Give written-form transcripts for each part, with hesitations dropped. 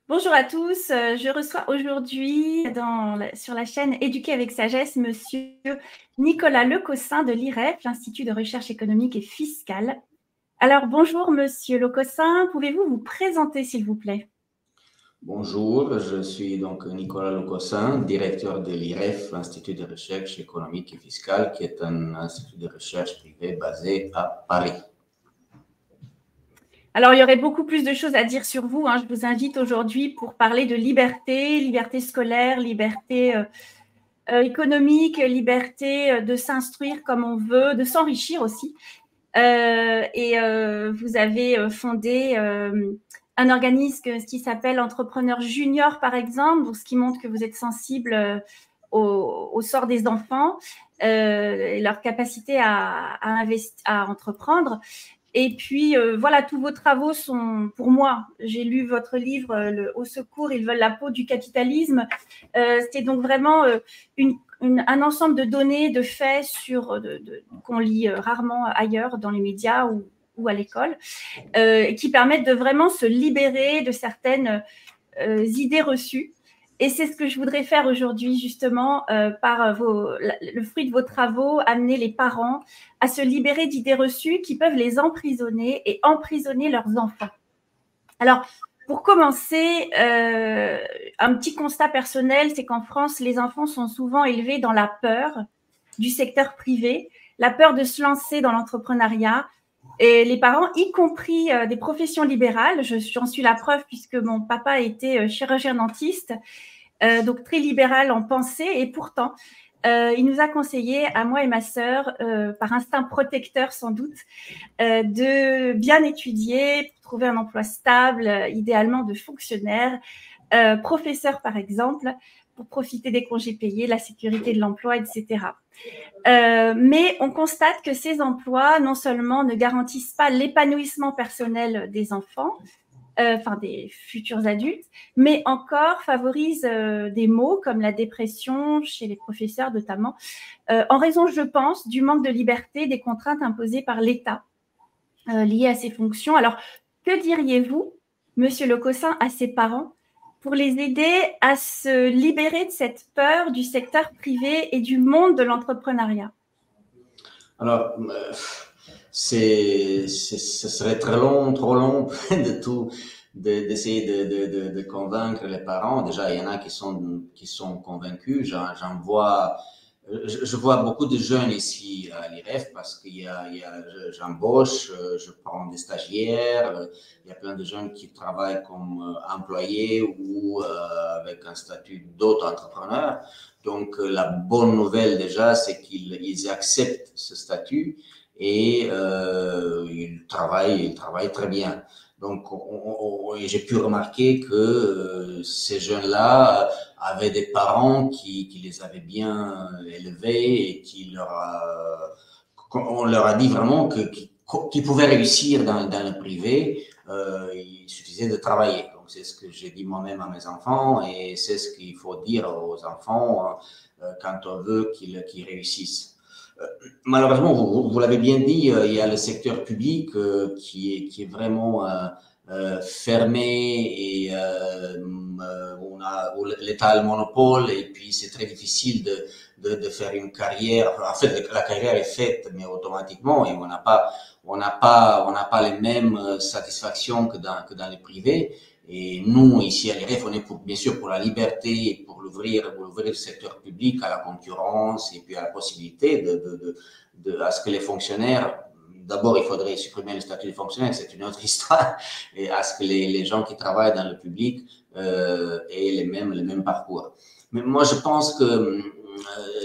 Bonjour à tous, je reçois aujourd'hui sur la chaîne Éduquer avec sagesse Monsieur Nicolas Lecossin de l'IREF, l'Institut de recherche économique et fiscale. Alors bonjour Monsieur Lecossin, pouvez-vous vous présenter s'il vous plaît? Bonjour, je suis donc Nicolas Lecossin, directeur de l'IREF, l'Institut de recherche économique et fiscale, qui est un institut de recherche privé basé à Paris. Alors il y aurait beaucoup plus de choses à dire sur vous, hein. Je vous invite aujourd'hui pour parler de liberté, liberté scolaire, liberté économique, liberté de s'instruire comme on veut, de s'enrichir aussi. Vous avez fondé un organisme qui s'appelle Entrepreneurs Junior, par exemple, ce qui montre que vous êtes sensible au sort des enfants et leur capacité à entreprendre. Et puis, voilà, tous vos travaux sont, pour moi, j'ai lu votre livre, Au secours, ils veulent la peau du capitalisme. C'était donc vraiment un ensemble de données, de faits qu'on lit rarement ailleurs dans les médias ou à l'école, qui permettent de vraiment se libérer de certaines idées reçues. Et c'est ce que je voudrais faire aujourd'hui, justement, par le fruit de vos travaux, amener les parents à se libérer d'idées reçues qui peuvent les emprisonner et emprisonner leurs enfants. Alors, pour commencer, un petit constat personnel, c'est qu'en France, les enfants sont souvent élevés dans la peur du secteur privé, la peur de se lancer dans l'entrepreneuriat. Et les parents, y compris des professions libérales, j'en suis la preuve puisque mon papa était chirurgien dentiste, donc très libéral en pensée, et pourtant, il nous a conseillé, à moi et ma sœur, par instinct protecteur sans doute, de bien étudier pour trouver un emploi stable, idéalement de fonctionnaire, professeur par exemple, pour profiter des congés payés, la sécurité de l'emploi, etc. Mais on constate que ces emplois, non seulement ne garantissent pas l'épanouissement personnel des enfants, enfin des futurs adultes, mais encore favorisent des maux comme la dépression chez les professeurs notamment, en raison, je pense, du manque de liberté des contraintes imposées par l'État liées à ces fonctions. Alors, que diriez-vous, Monsieur Lecossin, à ses parents pour les aider à se libérer de cette peur du secteur privé et du monde de l'entrepreneuriat? Alors, ce serait très long, trop long de tout, d'essayer de convaincre les parents. Déjà, il y en a qui sont convaincus. J'en vois, je vois beaucoup de jeunes ici à l'IREF parce j'embauche, je prends des stagiaires, il y a plein de jeunes qui travaillent comme employés ou avec un statut d'auto-entrepreneur. Donc, la bonne nouvelle déjà, c'est qu'ils acceptent ce statut et ils travaillent très bien. Donc, j'ai pu remarquer que ces jeunes-là avaient des parents qui les avaient bien élevés et on leur a dit vraiment qu'ils pouvaient réussir dans le privé. Il suffisait de travailler. Donc, c'est ce que j'ai dit moi-même à mes enfants et c'est ce qu'il faut dire aux enfants quand on veut qu'ils réussissent. Malheureusement, vous l'avez bien dit, il y a le secteur public qui est vraiment fermé et où l'État a le monopole et puis c'est très difficile de faire une carrière. En fait, la carrière est faite, mais automatiquement, et on n'a pas les mêmes satisfactions que dans les privés. Et nous, ici à l'IREF, on est bien sûr pour la liberté et pour ouvrir le secteur public à la concurrence et puis à la possibilité à ce que les fonctionnaires, d'abord, il faudrait supprimer le statut de fonctionnaire, c'est une autre histoire, et à ce que les gens qui travaillent dans le public aient les mêmes parcours. Mais moi, je pense que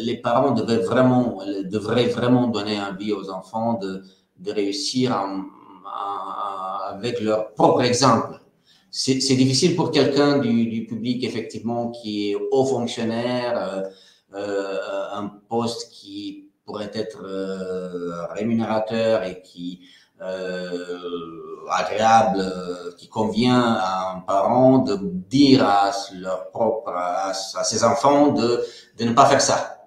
les parents devraient vraiment donner envie aux enfants de réussir avec leur propre exemple. C'est difficile pour quelqu'un du public, effectivement, qui est haut fonctionnaire, un poste qui pourrait être rémunérateur et agréable, qui convient à un parent de dire à ses enfants de ne pas faire ça.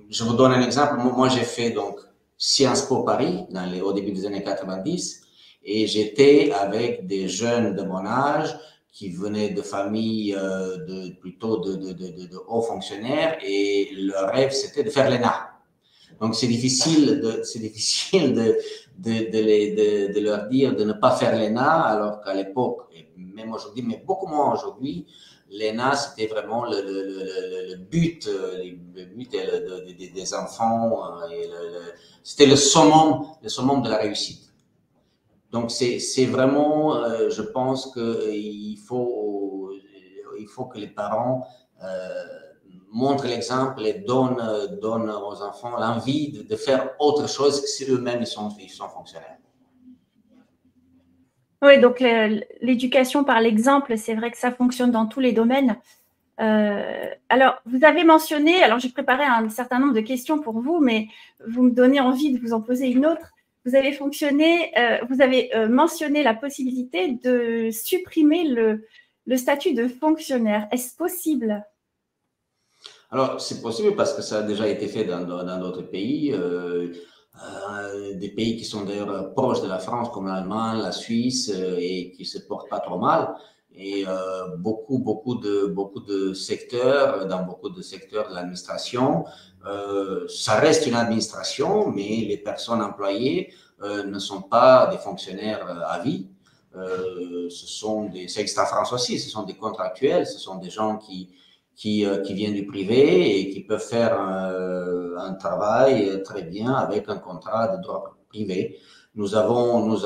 Je vous donne un exemple. Moi j'ai fait donc Sciences Po Paris au début des années 90. Et j'étais avec des jeunes de mon âge qui venaient de familles plutôt de hauts fonctionnaires et leur rêve, c'était de faire l'ENA. Donc, c'est difficile de leur dire de ne pas faire l'ENA, alors qu'à l'époque, et même aujourd'hui, mais beaucoup moins aujourd'hui, l'ENA, c'était vraiment le but des enfants. C'était le summum de la réussite. Donc, c'est vraiment, je pense qu'il faut que les parents montrent l'exemple et donnent aux enfants l'envie de faire autre chose que si eux-mêmes ils sont fonctionnaires. Oui, donc l'éducation par l'exemple, c'est vrai que ça fonctionne dans tous les domaines. Alors, vous avez mentionné, alors j'ai préparé un certain nombre de questions pour vous, mais vous me donnez envie de vous en poser une autre. Vous avez mentionné la possibilité de supprimer le statut de fonctionnaire. Est-ce possible? Alors, c'est possible parce que ça a déjà été fait dans d'autres pays, des pays qui sont d'ailleurs proches de la France, comme l'Allemagne, la Suisse, et qui se portent pas trop mal. Et beaucoup de secteurs, dans beaucoup de secteurs de l'administration, ça reste une administration, mais les personnes employées ne sont pas des fonctionnaires à vie. Ça existe en France aussi, ce sont des contractuels, ce sont des gens qui viennent du privé et qui peuvent faire un travail très bien avec un contrat de droit privé. Nous avons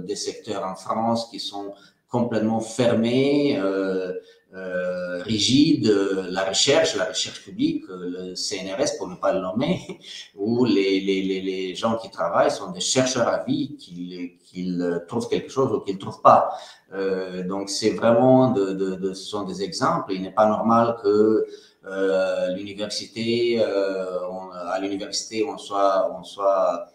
des secteurs en France qui sont complètement fermés, rigides. La recherche publique, le CNRS pour ne pas le nommer, où les gens qui travaillent sont des chercheurs à vie, qu'ils trouvent quelque chose ou qu'ils ne trouvent pas. Donc c'est vraiment ce sont des exemples. Il n'est pas normal que à l'université on soit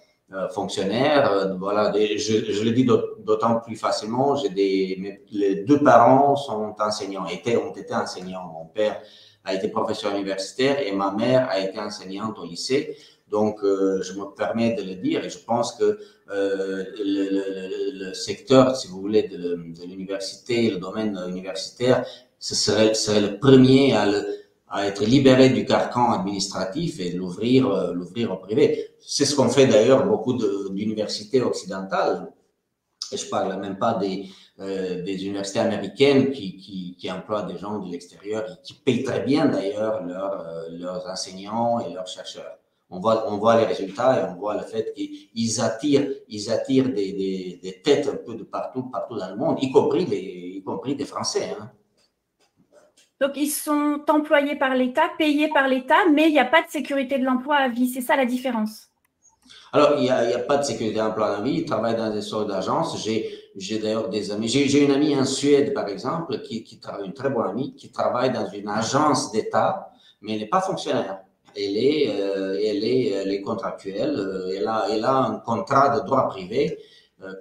fonctionnaire. Voilà, je le dis d'autant plus facilement. Les deux parents sont enseignants, ont été enseignants. Mon père a été professeur universitaire et ma mère a été enseignante au lycée. Donc, je me permets de le dire et je pense que le secteur, si vous voulez, de l'université, le domaine universitaire, ce serait le premier à être libéré du carcan administratif et l'ouvrir au privé. C'est ce qu'ont fait d'ailleurs beaucoup d'universités occidentales. Et je parle même pas des universités américaines qui emploient des gens de l'extérieur et qui payent très bien d'ailleurs leurs enseignants et leurs chercheurs. On voit les résultats et on voit le fait qu'ils attirent des têtes un peu de partout dans le monde, y compris des Français. Hein. Donc, ils sont employés par l'État, payés par l'État, mais il n'y a pas de sécurité de l'emploi à vie. C'est ça la différence. Alors, il y a pas de sécurité d'emploi à vie. Ils travaillent dans des sortes d'agences. J'ai d'ailleurs des amis. J'ai une amie en Suède, par exemple, qui travaille, une très bonne amie, qui travaille dans une agence d'État, mais elle n'est pas fonctionnaire. Elle est contractuelle. Elle a un contrat de droit privé,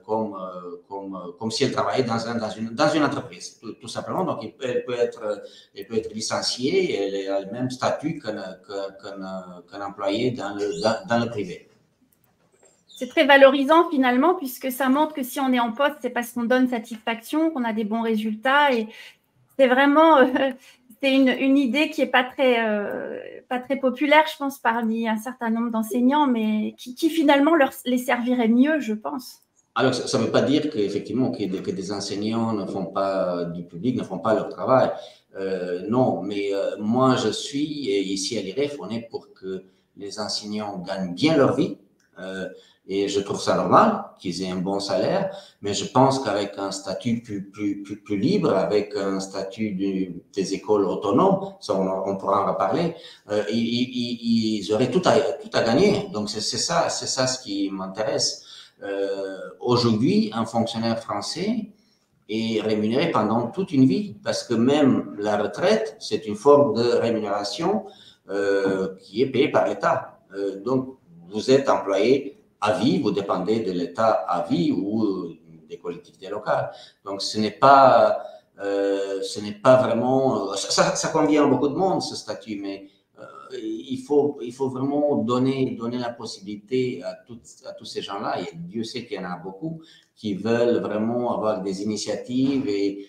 comme si elle travaillait dans une entreprise, tout simplement. Donc, elle peut être licenciée. Elle a le même statut qu'un employé dans le privé. C'est très valorisant finalement, puisque ça montre que si on est en poste, c'est parce qu'on donne satisfaction, qu'on a des bons résultats. Et c'est vraiment c'est une idée qui n'est pas très populaire, je pense, parmi un certain nombre d'enseignants, mais qui finalement les servirait mieux, je pense. Alors, ça ne veut pas dire qu'effectivement que des enseignants ne font pas du public, ne font pas leur travail. Non, mais moi, je suis ici à l'IREF, on est pour que les enseignants gagnent bien leur vie. Et je trouve ça normal qu'ils aient un bon salaire, mais je pense qu'avec un statut plus libre, avec un statut des écoles autonomes, ça on pourra en reparler, ils auraient tout à gagner. Donc c'est ça ce qui m'intéresse. Aujourd'hui, un fonctionnaire français est rémunéré pendant toute une vie, parce que même la retraite, c'est une forme de rémunération qui est payée par l'État. Donc, vous êtes employé à vie, vous dépendez de l'État à vie ou des collectivités locales. Donc, ce n'est pas vraiment... Ça convient à beaucoup de monde, ce statut, mais il faut vraiment donner la possibilité à tous ces gens-là, et Dieu sait qu'il y en a beaucoup, qui veulent vraiment avoir des initiatives et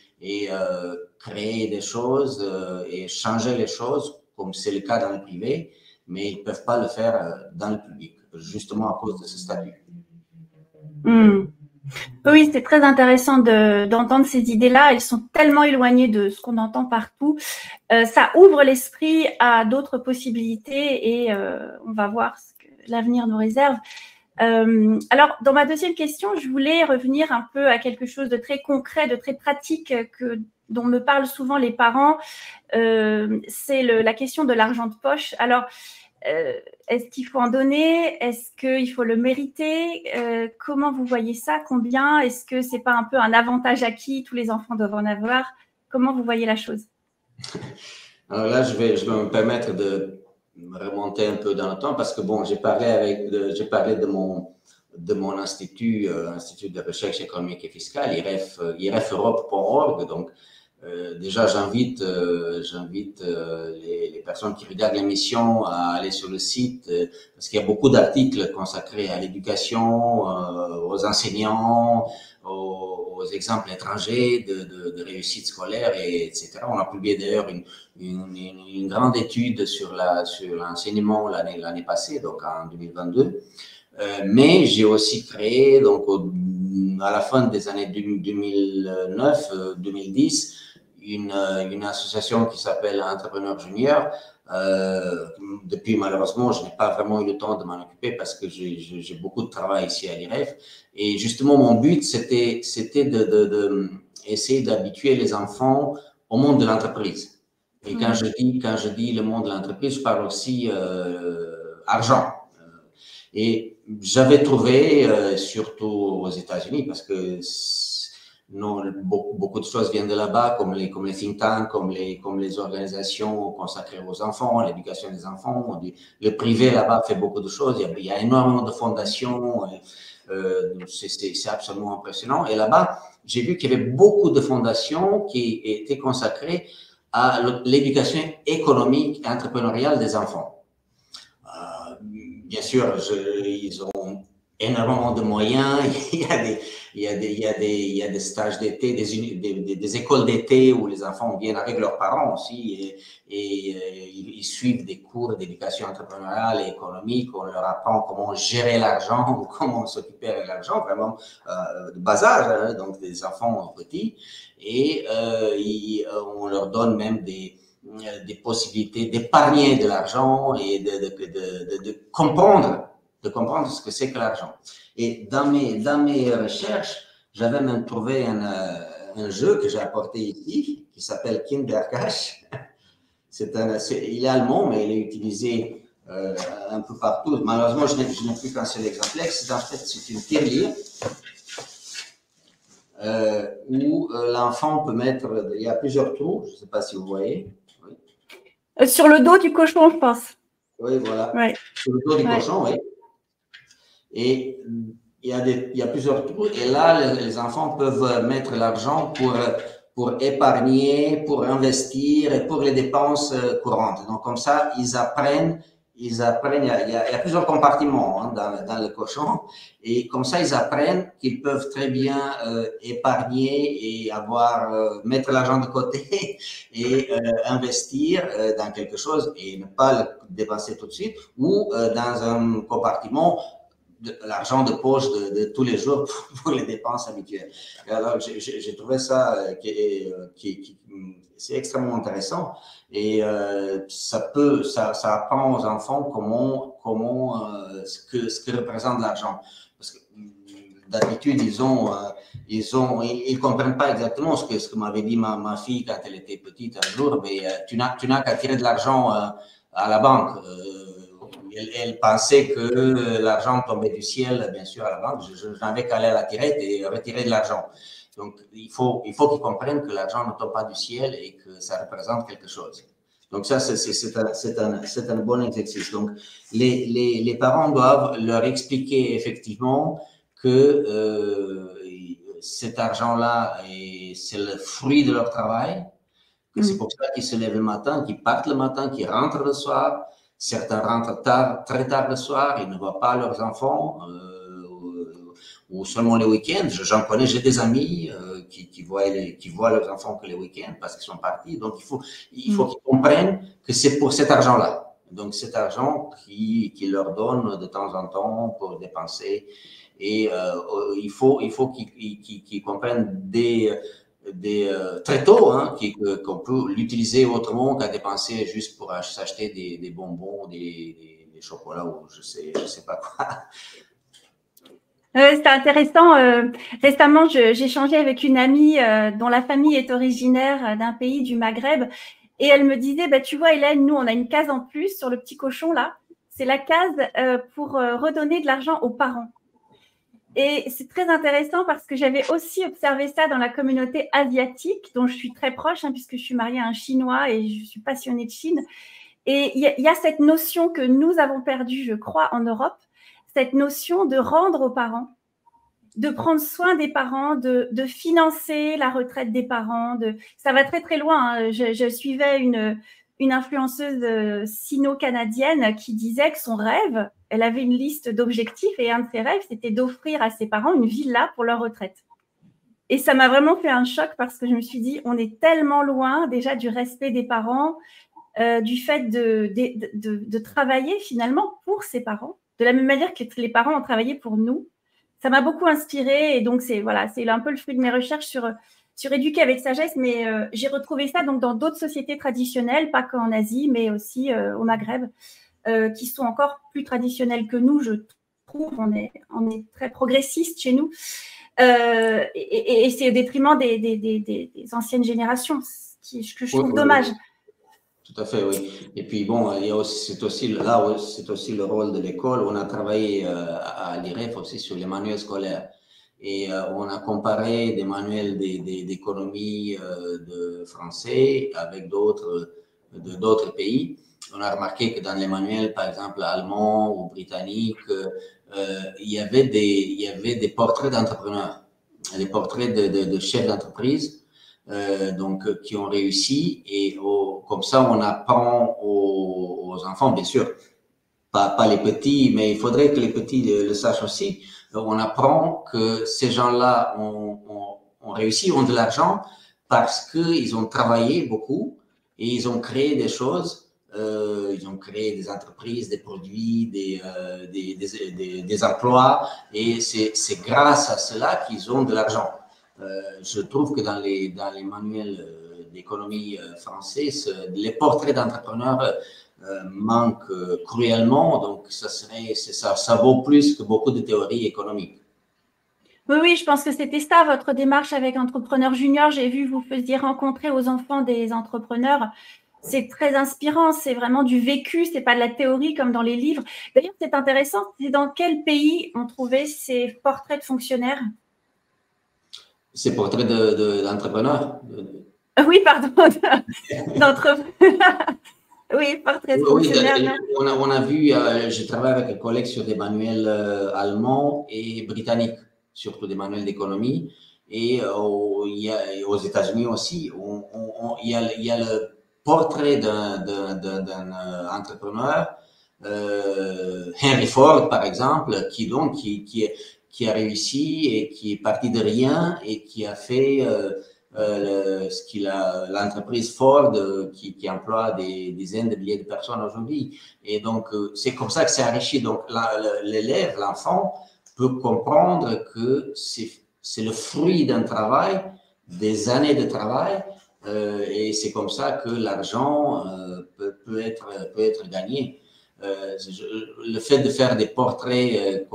créer des choses et changer les choses, comme c'est le cas dans le privé, mais ils ne peuvent pas le faire dans le public, justement à cause de ce statut. Hmm. Oui, c'est très intéressant d'entendre ces idées-là. Elles sont tellement éloignées de ce qu'on entend partout. Ça ouvre l'esprit à d'autres possibilités et on va voir ce que l'avenir nous réserve. Alors, dans ma deuxième question, je voulais revenir un peu à quelque chose de très concret, de très pratique dont me parlent souvent les parents. C'est la question de l'argent de poche. Alors, est-ce qu'il faut en donner? Est-ce qu'il faut le mériter? Comment vous voyez ça? Combien? Est-ce que c'est pas un peu un avantage acquis? Tous les enfants doivent en avoir. Comment vous voyez la chose? Alors là, je vais me permettre de remonter un peu dans le temps parce que bon, j'ai parlé de mon institut, Institut de recherche économique et fiscale, IREF Europe.org. Donc, déjà, j'invite les personnes qui regardent l'émission à aller sur le site parce qu'il y a beaucoup d'articles consacrés à l'éducation, aux enseignants, aux exemples étrangers de réussite scolaire, etc. On a publié d'ailleurs une grande étude sur l'enseignement l'année passée, donc en 2022. Mais j'ai aussi créé, donc à la fin des années 2009-2010, une association qui s'appelle Entrepreneurs Juniors. Depuis, malheureusement, je n'ai pas vraiment eu le temps de m'en occuper parce que j'ai beaucoup de travail ici à l'IREF. Et justement, mon but, c'était de essayer d'habituer les enfants au monde de l'entreprise. Et quand je dis le monde de l'entreprise, je parle aussi argent. Et j'avais trouvé, surtout aux États-Unis, parce que non, beaucoup de choses viennent de là-bas, comme les think tanks, comme les organisations consacrées aux enfants, l'éducation des enfants. Le privé là-bas fait beaucoup de choses. Il y a énormément de fondations. C'est absolument impressionnant. Et là-bas, j'ai vu qu'il y avait beaucoup de fondations qui étaient consacrées à l'éducation économique et entrepreneuriale des enfants. Bien sûr, ils ont énormément de moyens. Il y a des stages d'été, des écoles d'été où les enfants viennent avec leurs parents aussi et ils suivent des cours d'éducation entrepreneuriale et économique. On leur apprend comment gérer l'argent ou comment s'occuper avec l'argent, vraiment de bas âge, hein, donc des enfants petits. Et on leur donne même des possibilités d'épargner de l'argent et de comprendre ce que c'est que l'argent. Et dans mes recherches, j'avais même trouvé un jeu que j'ai apporté ici, qui s'appelle Kindercash. Il est allemand, mais il est utilisé un peu partout. Malheureusement, je n'ai plus qu'un seul exemplaire. C'est une tirelire où l'enfant peut mettre, il y a plusieurs trous, je ne sais pas si vous voyez. Oui. Sur le dos du cochon, je pense. Oui, voilà. Ouais. Sur le dos du cochon, oui. Et il y a plusieurs trous. Et là, les enfants peuvent mettre l'argent pour épargner, pour investir et pour les dépenses courantes. Donc, comme ça, ils apprennent. Il y a plusieurs compartiments hein, dans le cochon. Et comme ça, ils apprennent qu'ils peuvent très bien épargner et mettre l'argent de côté et investir dans quelque chose et ne pas le dépenser tout de suite ou dans un compartiment l'argent de poche de tous les jours pour les dépenses habituelles. Et alors, j'ai trouvé ça c'est extrêmement intéressant et ça apprend aux enfants ce que représente l'argent. Parce que d'habitude, ils comprennent pas exactement ce que m'avait dit ma fille quand elle était petite un jour, mais tu n'as qu'à tirer de l'argent à la banque. Elle pensait que l'argent tombait du ciel, bien sûr, à la banque. Je n'avais qu'à aller à la tirette et retirer de l'argent. Donc, il faut qu'ils comprennent que l'argent ne tombe pas du ciel et que ça représente quelque chose. Donc, ça, c'est un bon exercice. Donc, les parents doivent leur expliquer effectivement que cet argent-là, c'est le fruit de leur travail, que c'est pour ça qu'ils se lèvent le matin, qu'ils partent le matin, qu'ils rentrent le soir. certains rentrent tard, très tard le soir, ils ne voient pas leurs enfants, ou seulement les week-ends. J'en connais, j'ai des amis qui voient leurs enfants que les week-ends parce qu'ils sont partis. Donc, il faut qu'ils comprennent que c'est pour cet argent-là. Donc, cet argent qui leur donne de temps en temps pour dépenser. Et il faut qu'ils comprennent très tôt hein, qu'on peut l'utiliser autrement qu'à dépenser juste pour s'acheter des bonbons, des chocolats ou je sais pas quoi. C'est intéressant. Récemment, j'ai échangé avec une amie dont la famille est originaire d'un pays du Maghreb et elle me disait, bah, tu vois, Hélène, nous, on a une case en plus sur le petit cochon là. C'est la case pour redonner de l'argent aux parents. Et c'est très intéressant parce que j'avais aussi observé ça dans la communauté asiatique, dont je suis très proche, hein, puisque je suis mariée à un Chinois et je suis passionnée de Chine. Et il y a cette notion que nous avons perdue, je crois, en Europe, cette notion de rendre aux parents, de prendre soin des parents, de financer la retraite des parents. Ça va très, très loin. Hein. Je suivais une influenceuse sino-canadienne qui disait que son rêve, elle avait une liste d'objectifs et un de ses rêves, c'était d'offrir à ses parents une villa pour leur retraite. Et ça m'a vraiment fait un choc parce que je me suis dit, on est tellement loin déjà du respect des parents, du fait de travailler finalement pour ses parents, de la même manière que les parents ont travaillé pour nous. Ça m'a beaucoup inspirée et donc c'est un peu le fruit de mes recherches sur éduquer avec sagesse, mais j'ai retrouvé ça donc dans d'autres sociétés traditionnelles, pas qu'en Asie, mais aussi au Maghreb, qui sont encore plus traditionnelles que nous, je trouve. On est très progressiste chez nous et c'est au détriment des anciennes générations, ce que je trouve dommage. Tout à fait, oui. Et puis bon, c'est aussi le rôle de l'école. On a travaillé à l'IREF aussi sur les manuels scolaires et on a comparé des manuels d'économie de français avec d'autres pays. On a remarqué que dans les manuels, par exemple allemands ou britanniques, il y avait des portraits d'entrepreneurs, des portraits de chefs d'entreprise. Donc qui ont réussi et comme ça on apprend aux enfants, bien sûr pas les petits, mais il faudrait que les petits le sachent aussi. On apprend que ces gens-là ont réussi, ont de l'argent parce qu'ils ont travaillé beaucoup et ils ont créé des choses, ils ont créé des entreprises, des produits, des emplois et c'est grâce à cela qu'ils ont de l'argent. Je trouve que dans les manuels d'économie français, les portraits d'entrepreneurs manquent cruellement, donc ça vaut plus que beaucoup de théories économiques. Oui, je pense que c'était ça, votre démarche avec Entrepreneur Junior. J'ai vu, vous faisiez rencontrer aux enfants des entrepreneurs. C'est très inspirant, c'est vraiment du vécu, c'est pas de la théorie comme dans les livres. D'ailleurs, c'est intéressant, c'est dans quel pays on trouvait ces portraits de fonctionnaires? Ces portraits d'entrepreneurs Oui, pardon, d'entrepreneurs. Oui, portrait de fonctionnaire. Oui, on a vu, je travaille avec un collègue sur des manuels allemands et britanniques, surtout des manuels d'économie. Et aux États-Unis aussi, il y a le portrait d'un entrepreneur, Henry Ford par exemple, qui a réussi et qui est parti de rien et qui a fait l'entreprise Ford qui emploie des dizaines de milliers de personnes aujourd'hui. Et donc, c'est comme ça que c'est enrichi. Donc, l'élève, l'enfant, peut comprendre que c'est le fruit d'un travail, des années de travail, et c'est comme ça que l'argent peut être gagné. Le fait de faire des portraits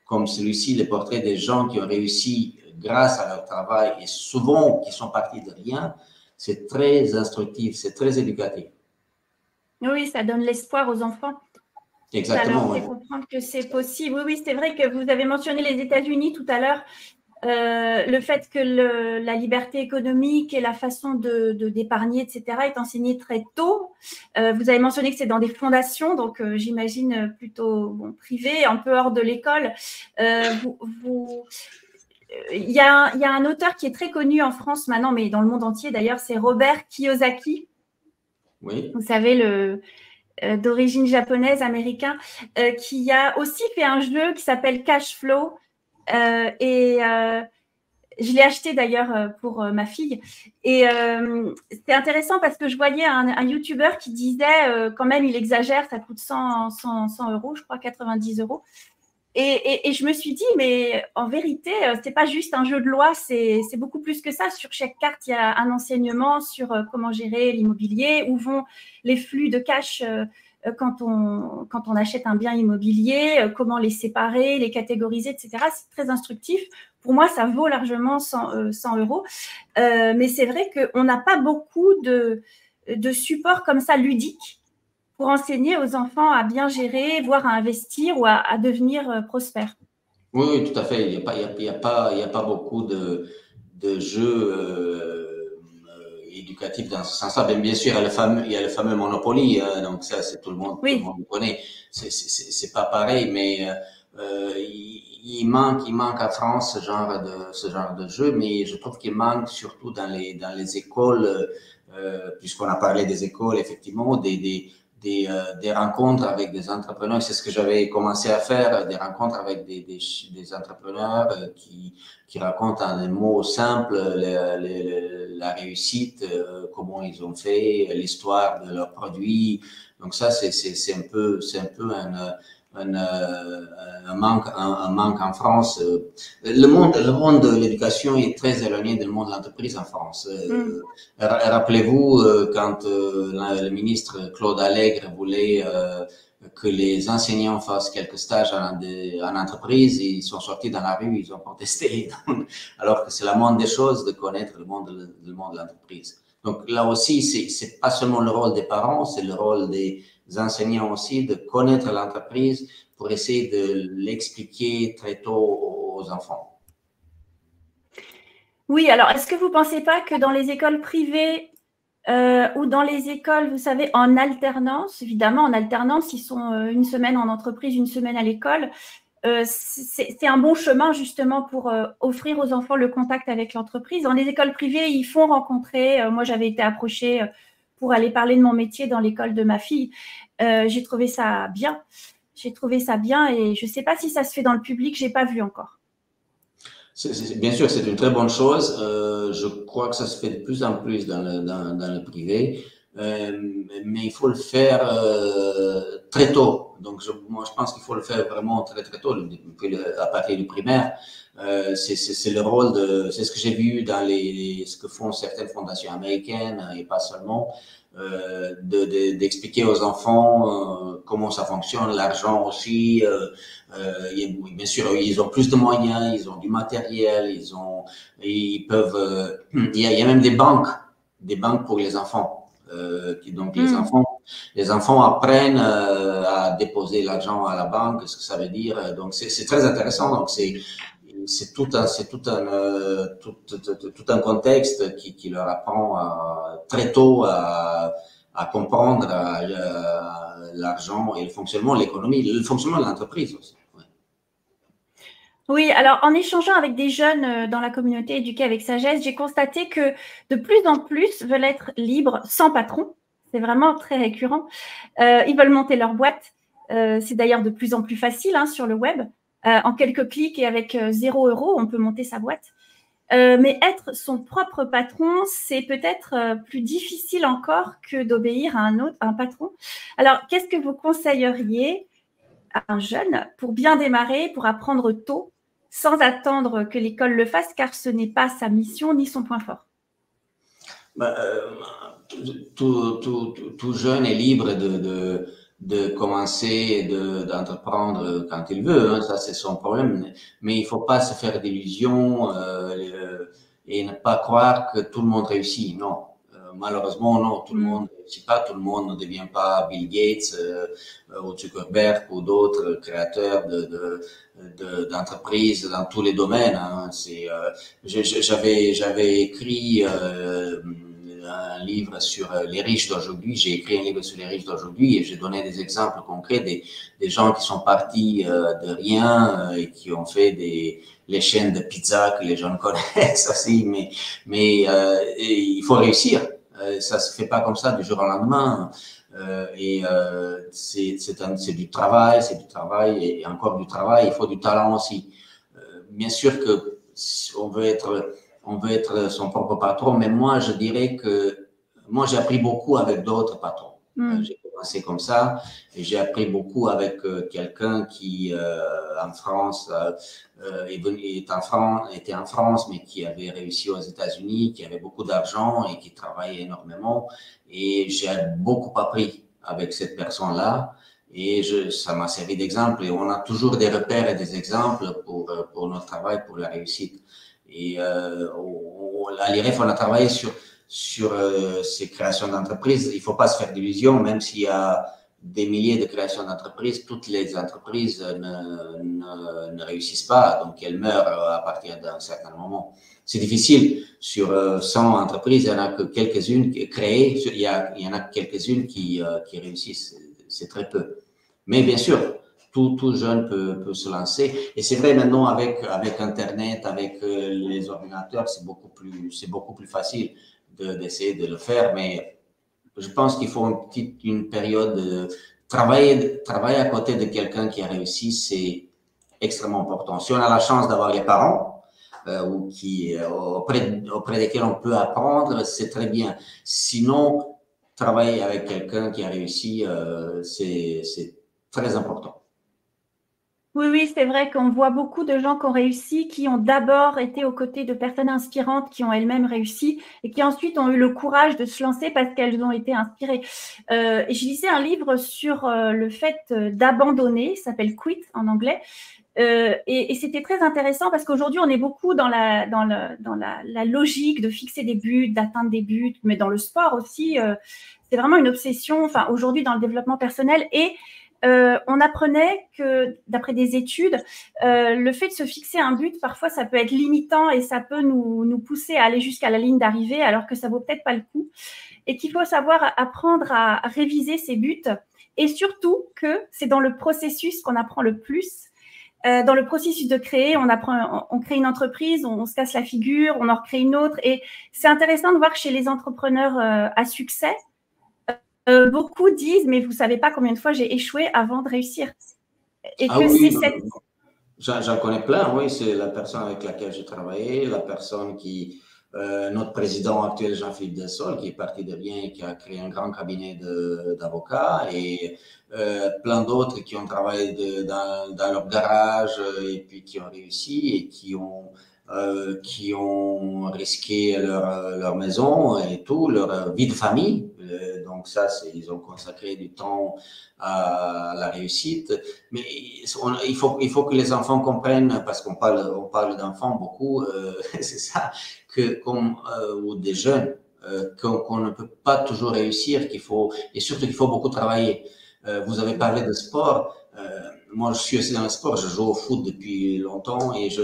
comme celui-ci, les portraits des gens qui ont réussi grâce à leur travail et souvent qui sont partis de rien, c'est très instructif, c'est très éducatif. Oui, ça donne l'espoir aux enfants. Exactement. Ça leur fait comprendre que c'est possible. Oui, c'est vrai que vous avez mentionné les États-Unis tout à l'heure. Le fait que la liberté économique et la façon d'épargner, etc., est enseignée très tôt. Vous avez mentionné que c'est dans des fondations, donc j'imagine plutôt privées, un peu hors de l'école. Il y a un auteur qui est très connu en France maintenant, mais dans le monde entier d'ailleurs, c'est Robert Kiyosaki. Oui. Vous savez, d'origine japonaise, américain, qui a aussi fait un jeu qui s'appelle Cash Flow. Je l'ai acheté d'ailleurs pour ma fille. Et c'était intéressant parce que je voyais un YouTuber qui disait quand même, il exagère, ça coûte 100 euros, je crois, 90 euros. Et je me suis dit, mais en vérité, c'est pas juste un jeu de loi, c'est beaucoup plus que ça. Sur chaque carte, il y a un enseignement sur comment gérer l'immobilier, où vont les flux de cash quand on achète un bien immobilier, comment les séparer, les catégoriser, etc. C'est très instructif. Pour moi, ça vaut largement 100 euros. Mais c'est vrai qu'on n'a pas beaucoup de supports comme ça ludiques pour enseigner aux enfants à bien gérer, voire à investir ou à devenir prospères. Oui, oui, tout à fait. Il y a pas beaucoup de jeux éducatifs dans ce sens-là. Bien sûr, il y a le fameux Monopoly, donc ça, c'est tout le monde le connaît. C'est pas pareil, mais il manque en France ce genre de jeu, mais je trouve qu'il manque surtout dans les écoles, puisqu'on a parlé des écoles, effectivement, des rencontres avec des entrepreneurs. C'est ce que j'avais commencé à faire, des rencontres avec des entrepreneurs qui racontent en des mots simples la réussite, comment ils ont fait, l'histoire de leurs produits. Donc ça, c'est un peu un manque en France. Le monde de l'éducation est très éloigné du monde de l'entreprise en France. Rappelez-vous quand le ministre Claude Allègre voulait que les enseignants fassent quelques stages en entreprise, ils sont sortis dans la rue, ils ont protesté. Alors que c'est la moindre des choses de connaître le monde de l'entreprise. Donc là aussi, c'est pas seulement le rôle des parents, c'est le rôle des enseignants aussi de connaître l'entreprise pour essayer de l'expliquer très tôt aux enfants. Oui, alors est-ce que vous ne pensez pas que dans les écoles privées ou dans les écoles, vous savez, en alternance, évidemment, en alternance, ils sont une semaine en entreprise, une semaine à l'école, c'est un bon chemin justement pour offrir aux enfants le contact avec l'entreprise. Dans les écoles privées, ils font rencontrer, moi j'avais été approchée pour aller parler de mon métier dans l'école de ma fille. J'ai trouvé ça bien. J'ai trouvé ça bien et je ne sais pas si ça se fait dans le public, je n'ai pas vu encore. Bien sûr, c'est une très bonne chose. Je crois que ça se fait de plus en plus dans le privé, mais il faut le faire très tôt. Donc, moi, je pense qu'il faut le faire vraiment très très tôt, à partir du primaire. C'est le rôle c'est ce que j'ai vu dans ce que font certaines fondations américaines et pas seulement. D'expliquer aux enfants comment ça fonctionne, l'argent aussi. Bien sûr, ils ont plus de moyens, ils ont du matériel, ils peuvent. Il y a même des banques pour les enfants. Donc les enfants apprennent à déposer l'argent à la banque, ce que ça veut dire. Donc c'est très intéressant. Donc c'est tout un contexte qui leur apprend très tôt à comprendre l'argent et le fonctionnement de l'économie, le fonctionnement de l'entreprise aussi. Ouais. Oui, alors en échangeant avec des jeunes dans la communauté éduquée avec sagesse, j'ai constaté que de plus en plus veulent être libres sans patron. C'est vraiment très récurrent. Ils veulent monter leur boîte. C'est d'ailleurs de plus en plus facile sur le web. En quelques clics et avec 0 €, on peut monter sa boîte. Mais être son propre patron, c'est peut-être plus difficile encore que d'obéir à un patron. Alors, qu'est-ce que vous conseilleriez à un jeune pour bien démarrer, pour apprendre tôt, sans attendre que l'école le fasse, car ce n'est pas sa mission ni son point fort? Tout jeune est libre de commencer, d'entreprendre quand il veut. Ça, c'est son problème. Mais il faut pas se faire d'illusions et ne pas croire que tout le monde réussit. Non. Malheureusement, non. Tout le monde ne réussit pas. Tout le monde ne devient pas Bill Gates ou Zuckerberg ou d'autres créateurs d'entreprises dans tous les domaines. J'avais écrit un livre sur les riches d'aujourd'hui. J'ai écrit un livre sur les riches d'aujourd'hui et j'ai donné des exemples concrets des gens qui sont partis de rien et qui ont fait les chaînes de pizza que les gens connaissent aussi. Mais il faut réussir. Ça se fait pas comme ça du jour au lendemain. C'est du travail, et encore du travail. Il faut du talent aussi. Bien sûr que on veut être son propre patron, mais moi, je dirais que moi, j'ai appris beaucoup avec d'autres patrons. J'ai commencé comme ça et j'ai appris beaucoup avec quelqu'un qui, en France, était en France, mais qui avait réussi aux États-Unis, qui avait beaucoup d'argent et qui travaillait énormément. Et j'ai beaucoup appris avec cette personne-là. Et ça m'a servi d'exemple. Et on a toujours des repères et des exemples pour notre travail, pour la réussite. Et à l'IREF, on a travaillé sur ces créations d'entreprises. Il ne faut pas se faire d'illusions, même s'il y a des milliers de créations d'entreprises, toutes les entreprises ne réussissent pas, donc elles meurent à partir d'un certain moment. C'est difficile. Sur 100 entreprises, il n'y en a que quelques-unes créées, il y en a quelques-unes qui réussissent. C'est très peu. Mais bien sûr, tout jeune peut se lancer. Et c'est vrai maintenant avec Internet, avec les ordinateurs, c'est beaucoup plus facile d'essayer de le faire. Mais je pense qu'il faut une période de travailler à côté de quelqu'un qui a réussi, c'est extrêmement important. Si on a la chance d'avoir les parents ou auprès desquels on peut apprendre, c'est très bien. Sinon, travailler avec quelqu'un qui a réussi, c'est très important. Oui, oui, c'est vrai qu'on voit beaucoup de gens qui ont réussi, qui ont d'abord été aux côtés de personnes inspirantes qui ont elles-mêmes réussi et qui ensuite ont eu le courage de se lancer parce qu'elles ont été inspirées. Et je lisais un livre sur le fait d'abandonner, ça s'appelle Quit en anglais. Et c'était très intéressant parce qu'aujourd'hui, on est beaucoup dans la logique de fixer des buts, d'atteindre des buts, mais dans le sport aussi, c'est vraiment une obsession. Enfin, aujourd'hui, dans le développement personnel et on apprenait que, d'après des études, le fait de se fixer un but, parfois, ça peut être limitant et ça peut nous pousser à aller jusqu'à la ligne d'arrivée alors que ça vaut peut-être pas le coup. Et qu'il faut savoir apprendre à réviser ses buts et surtout que c'est dans le processus qu'on apprend le plus. Dans le processus de créer, on crée une entreprise, on se casse la figure, on en recrée une autre. Et c'est intéressant de voir que chez les entrepreneurs à succès, beaucoup disent, mais vous ne savez pas combien de fois j'ai échoué avant de réussir. Et que oui, j'en connais plein, oui. C'est la personne avec laquelle j'ai travaillé, la personne qui, notre président actuel, Jean-Philippe Dessol, qui est parti de rien et qui a créé un grand cabinet d'avocats, et plein d'autres qui ont travaillé dans leur garage et puis qui ont réussi et qui ont risqué leur maison et tout, leur vie de famille. Donc ça, ils ont consacré du temps à la réussite. Mais il faut que les enfants comprennent, parce qu'on parle d'enfants beaucoup, c'est ça, ou des jeunes, qu'on ne peut pas toujours réussir, et surtout qu'il faut beaucoup travailler. Vous avez parlé de sport. Moi, je suis aussi dans le sport. Je joue au foot depuis longtemps et je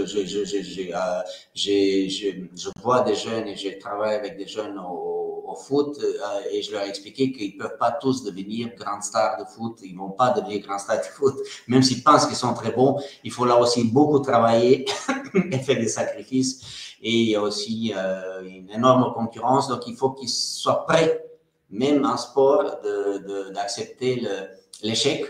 vois des jeunes et je travaille avec des jeunes au foot et je leur ai expliqué qu'ils peuvent pas tous devenir grands stars de foot. Ils vont pas devenir grands stars de foot, même s'ils pensent qu'ils sont très bons. Il faut là aussi beaucoup travailler et faire des sacrifices. Et il y a aussi une énorme concurrence. Donc, il faut qu'ils soient prêts, même en sport, d'accepter l'échec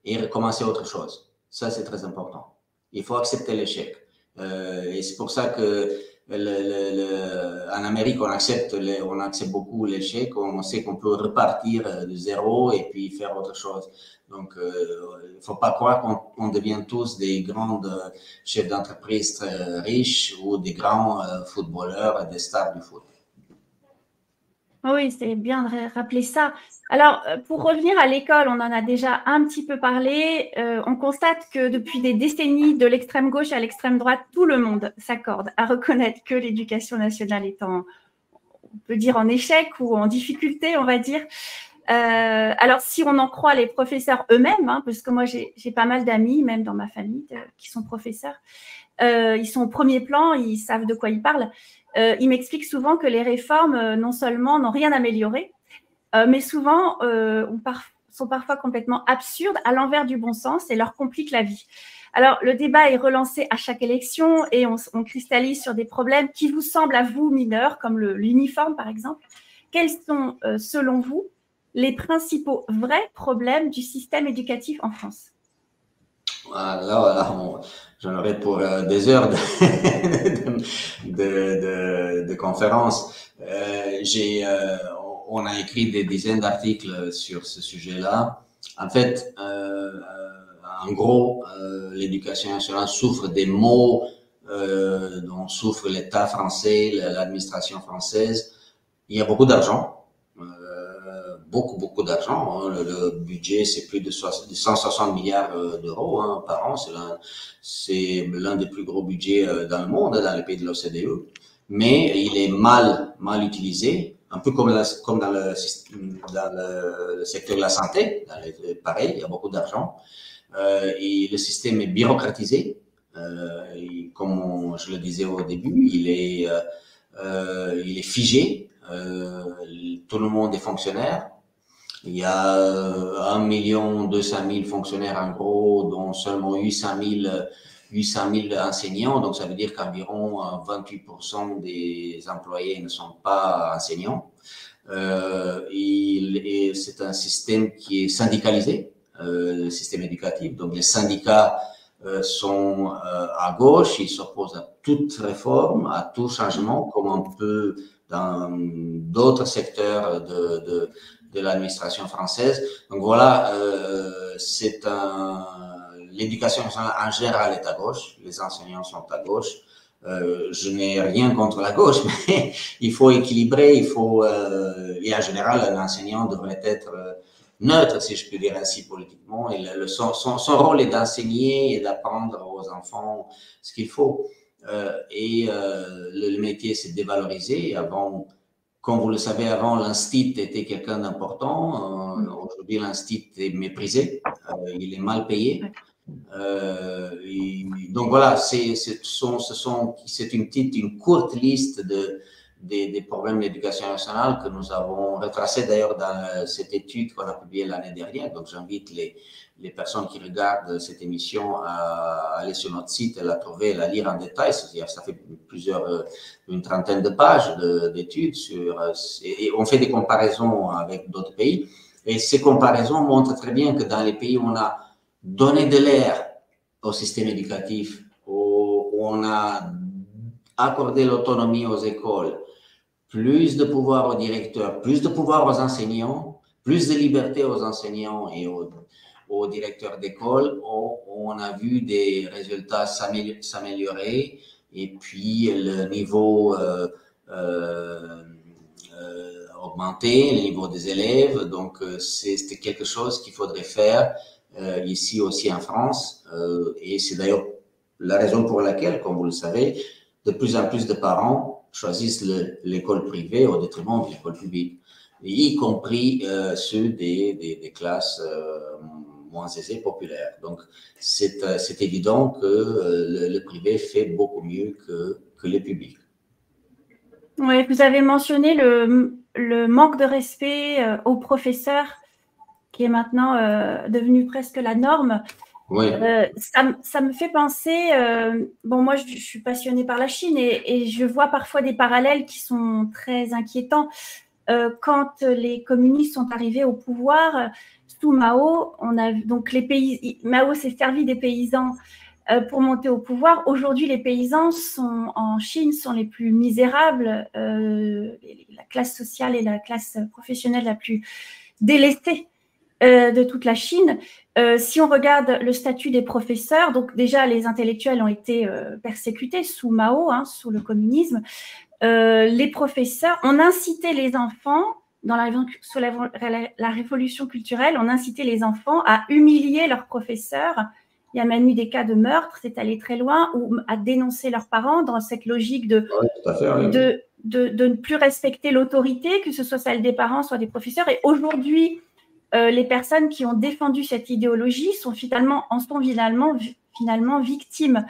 et recommencer autre chose. Ça, c'est très important. Il faut accepter l'échec. Et c'est pour ça que en Amérique, on accepte beaucoup l'échec. On sait qu'on peut repartir de zéro et puis faire autre chose. Donc, il ne faut pas croire qu'on devient tous des grands chefs d'entreprise très riches ou des grands footballeurs, des stars du foot. Oui, c'est bien de rappeler ça. Alors, pour revenir à l'école, on en a déjà un petit peu parlé. On constate que depuis des décennies, de l'extrême gauche à l'extrême droite, tout le monde s'accorde à reconnaître que l'éducation nationale est on peut dire en échec ou en difficulté, on va dire. Alors, si on en croit les professeurs eux-mêmes, parce que moi, j'ai pas mal d'amis, même dans ma famille, qui sont professeurs, ils sont au premier plan, ils savent de quoi ils parlent. Ils m'expliquent souvent que les réformes, non seulement n'ont rien amélioré, mais souvent sont parfois complètement absurdes, à l'envers du bon sens et leur compliquent la vie. Alors, le débat est relancé à chaque élection et on cristallise sur des problèmes qui vous semblent à vous mineurs, comme l'uniforme, par exemple. Quels sont, selon vous, les principaux vrais problèmes du système éducatif en France. Là, j'en aurais pour des heures de conférences. On a écrit des dizaines d'articles sur ce sujet-là. En fait, en gros, l'éducation nationale souffre des maux dont souffre l'État français, l'administration française. Il y a beaucoup d'argent. Beaucoup d'argent. Hein. Le budget, c'est plus de 160 milliards d'euros par an. C'est l'un des plus gros budgets dans le monde, dans les pays de l'OCDE. Mais il est mal utilisé, un peu comme dans le secteur de la santé. Pareil, il y a beaucoup d'argent. Et le système est bureaucratisé. Comme je le disais au début, il est figé. Tout le monde est fonctionnaire. Il y a 1 200 000 fonctionnaires en gros, dont seulement 800 000 enseignants. Donc, ça veut dire qu'environ 28% des employés ne sont pas enseignants. Et c'est un système qui est syndicalisé, le système éducatif. Donc, les syndicats sont à gauche, ils s'opposent à toute réforme, à tout changement, comme on peut dans d'autres secteurs de l'administration française. Donc voilà, l'éducation nationale en général est à gauche, les enseignants sont à gauche. Je n'ai rien contre la gauche, mais il faut équilibrer, et en général, un enseignant devrait être neutre, si je peux dire ainsi, politiquement. Et son rôle est d'enseigner et d'apprendre aux enfants ce qu'il faut. Le métier s'est dévalorisé. Avant, comme vous le savez, avant, l'instit était quelqu'un d'important. Aujourd'hui, l'instit est méprisé. Il est mal payé. Donc voilà, c'est une courte liste des problèmes d'éducation nationale que nous avons retracés d'ailleurs dans cette étude qu'on a publiée l'année dernière. Donc j'invite les personnes qui regardent cette émission à aller sur notre site et la trouver et la lire en détail. C'est-à-dire, ça fait une trentaine de pages d'études et on fait des comparaisons avec d'autres pays. Et ces comparaisons montrent très bien que dans les pays où on a donné de l'air au système éducatif, où on a accordé l'autonomie aux écoles, plus de pouvoir aux directeurs, plus de pouvoir aux enseignants, plus de liberté aux enseignants et aux directeurs d'école, on a vu des résultats s'améliorer et puis le niveau augmenter, le niveau des élèves. Donc, c'est quelque chose qu'il faudrait faire ici aussi en France. Et c'est d'ailleurs la raison pour laquelle, comme vous le savez, de plus en plus de parents choisissent l'école privée au détriment de l'école publique, y compris ceux des classes moins aisées, populaires. Donc, c'est évident que le privé fait beaucoup mieux que le public. Oui, vous avez mentionné le manque de respect aux professeurs qui est maintenant devenu presque la norme. Oui. Ça me fait penser, bon, moi je suis passionnée par la Chine et je vois parfois des parallèles qui sont très inquiétants. Quand les communistes sont arrivés au pouvoir, sous Mao, donc Mao s'est servi des paysans pour monter au pouvoir. Aujourd'hui, les paysans en Chine sont les plus misérables, la classe sociale et la classe professionnelle la plus délaissée de toute la Chine. Si on regarde le statut des professeurs, donc déjà les intellectuels ont été persécutés sous Mao, sous le communisme. Les professeurs, on incitait les enfants, sous la révolution culturelle, on incitait les enfants à humilier leurs professeurs. Il y a même eu des cas de meurtre, c'est allé très loin, ou à dénoncer leurs parents dans cette logique de ne plus respecter l'autorité, que ce soit celle des parents, soit des professeurs. Et aujourd'hui, les personnes qui ont défendu cette idéologie en sont finalement victimes.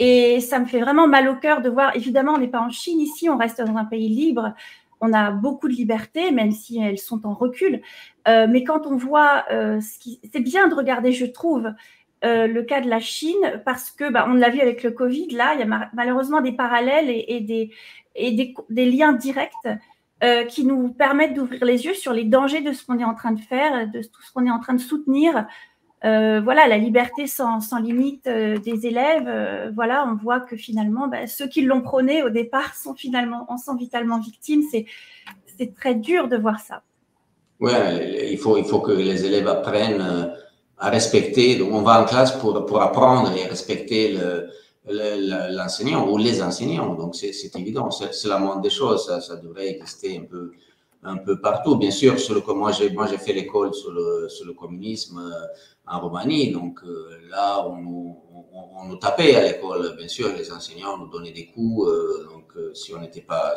Et ça me fait vraiment mal au cœur de voir, évidemment, on n'est pas en Chine ici, on reste dans un pays libre, on a beaucoup de liberté, même si elles sont en recul. Mais quand on voit, c'est bien de regarder, je trouve, le cas de la Chine, parce que, on l'a vu avec le Covid, là, il y a malheureusement des parallèles et des liens directs qui nous permettent d'ouvrir les yeux sur les dangers de ce qu'on est en train de faire, de tout ce qu'on est en train de soutenir. Voilà, la liberté sans limite des élèves. Voilà, on voit que finalement, ceux qui l'ont prôné au départ en sont vitalement victimes. C'est très dur de voir ça. Oui, il faut que les élèves apprennent à respecter. Donc, on va en classe pour apprendre et respecter l'enseignant ou les enseignants. Donc, c'est évident. C'est la moindre des choses. Ça devrait exister un peu partout. Bien sûr, moi, j'ai fait l'école sur le communisme en Roumanie. Donc, là, on nous tapait à l'école. Bien sûr, les enseignants nous donnaient des coups. Donc, si on n'était pas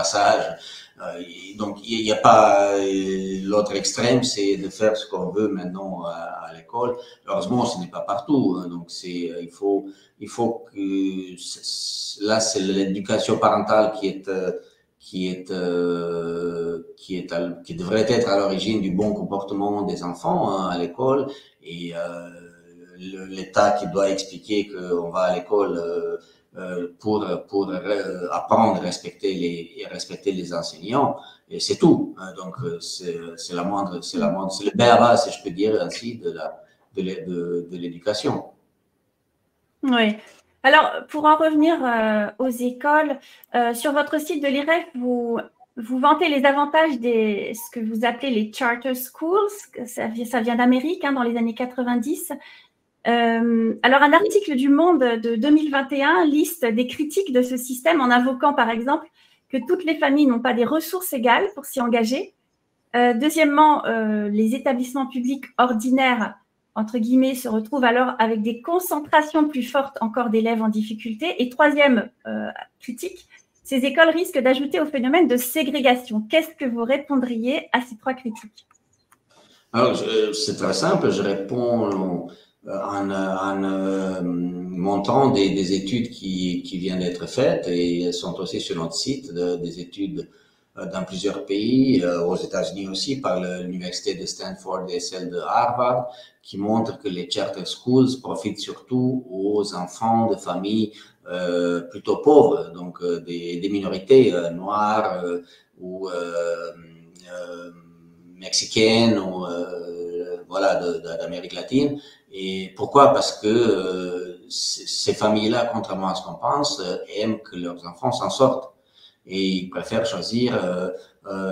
sage. Donc, il n'y a pas l'autre extrême, c'est de faire ce qu'on veut maintenant à l'école. Heureusement, ce n'est pas partout. Hein, donc, il faut que là, c'est l'éducation parentale qui devrait être à l'origine du bon comportement des enfants hein, à l'école et l'État qui doit expliquer qu'on va à l'école pour apprendre à respecter les enseignants et c'est tout. Donc c'est le b.a.-ba si je peux dire ainsi de l'éducation. Oui. Alors, pour en revenir aux écoles, sur votre site de l'IREF, vous vantez les avantages de ce que vous appelez les charter schools. Ça vient d'Amérique hein, dans les années 90. Alors, un article du Monde de 2021 liste des critiques de ce système en invoquant, par exemple, que toutes les familles n'ont pas des ressources égales pour s'y engager. Deuxièmement, les établissements publics ordinaires, entre guillemets, se retrouvent alors avec des concentrations plus fortes encore d'élèves en difficulté. Et troisième critique, ces écoles risquent d'ajouter au phénomène de ségrégation. Qu'est-ce que vous répondriez à ces trois critiques? Alors, c'est très simple. Je réponds en montrant des études qui viennent d'être faites et elles sont aussi sur notre site, des études dans plusieurs pays, aux États-Unis aussi, par l'université de Stanford et celle de Harvard, qui montrent que les charter schools profitent surtout aux enfants de familles plutôt pauvres, donc des minorités noires ou mexicaines ou voilà d'Amérique latine. Et pourquoi? Parce que ces familles-là, contrairement à ce qu'on pense, aiment que leurs enfants s'en sortent. Et ils préfèrent choisir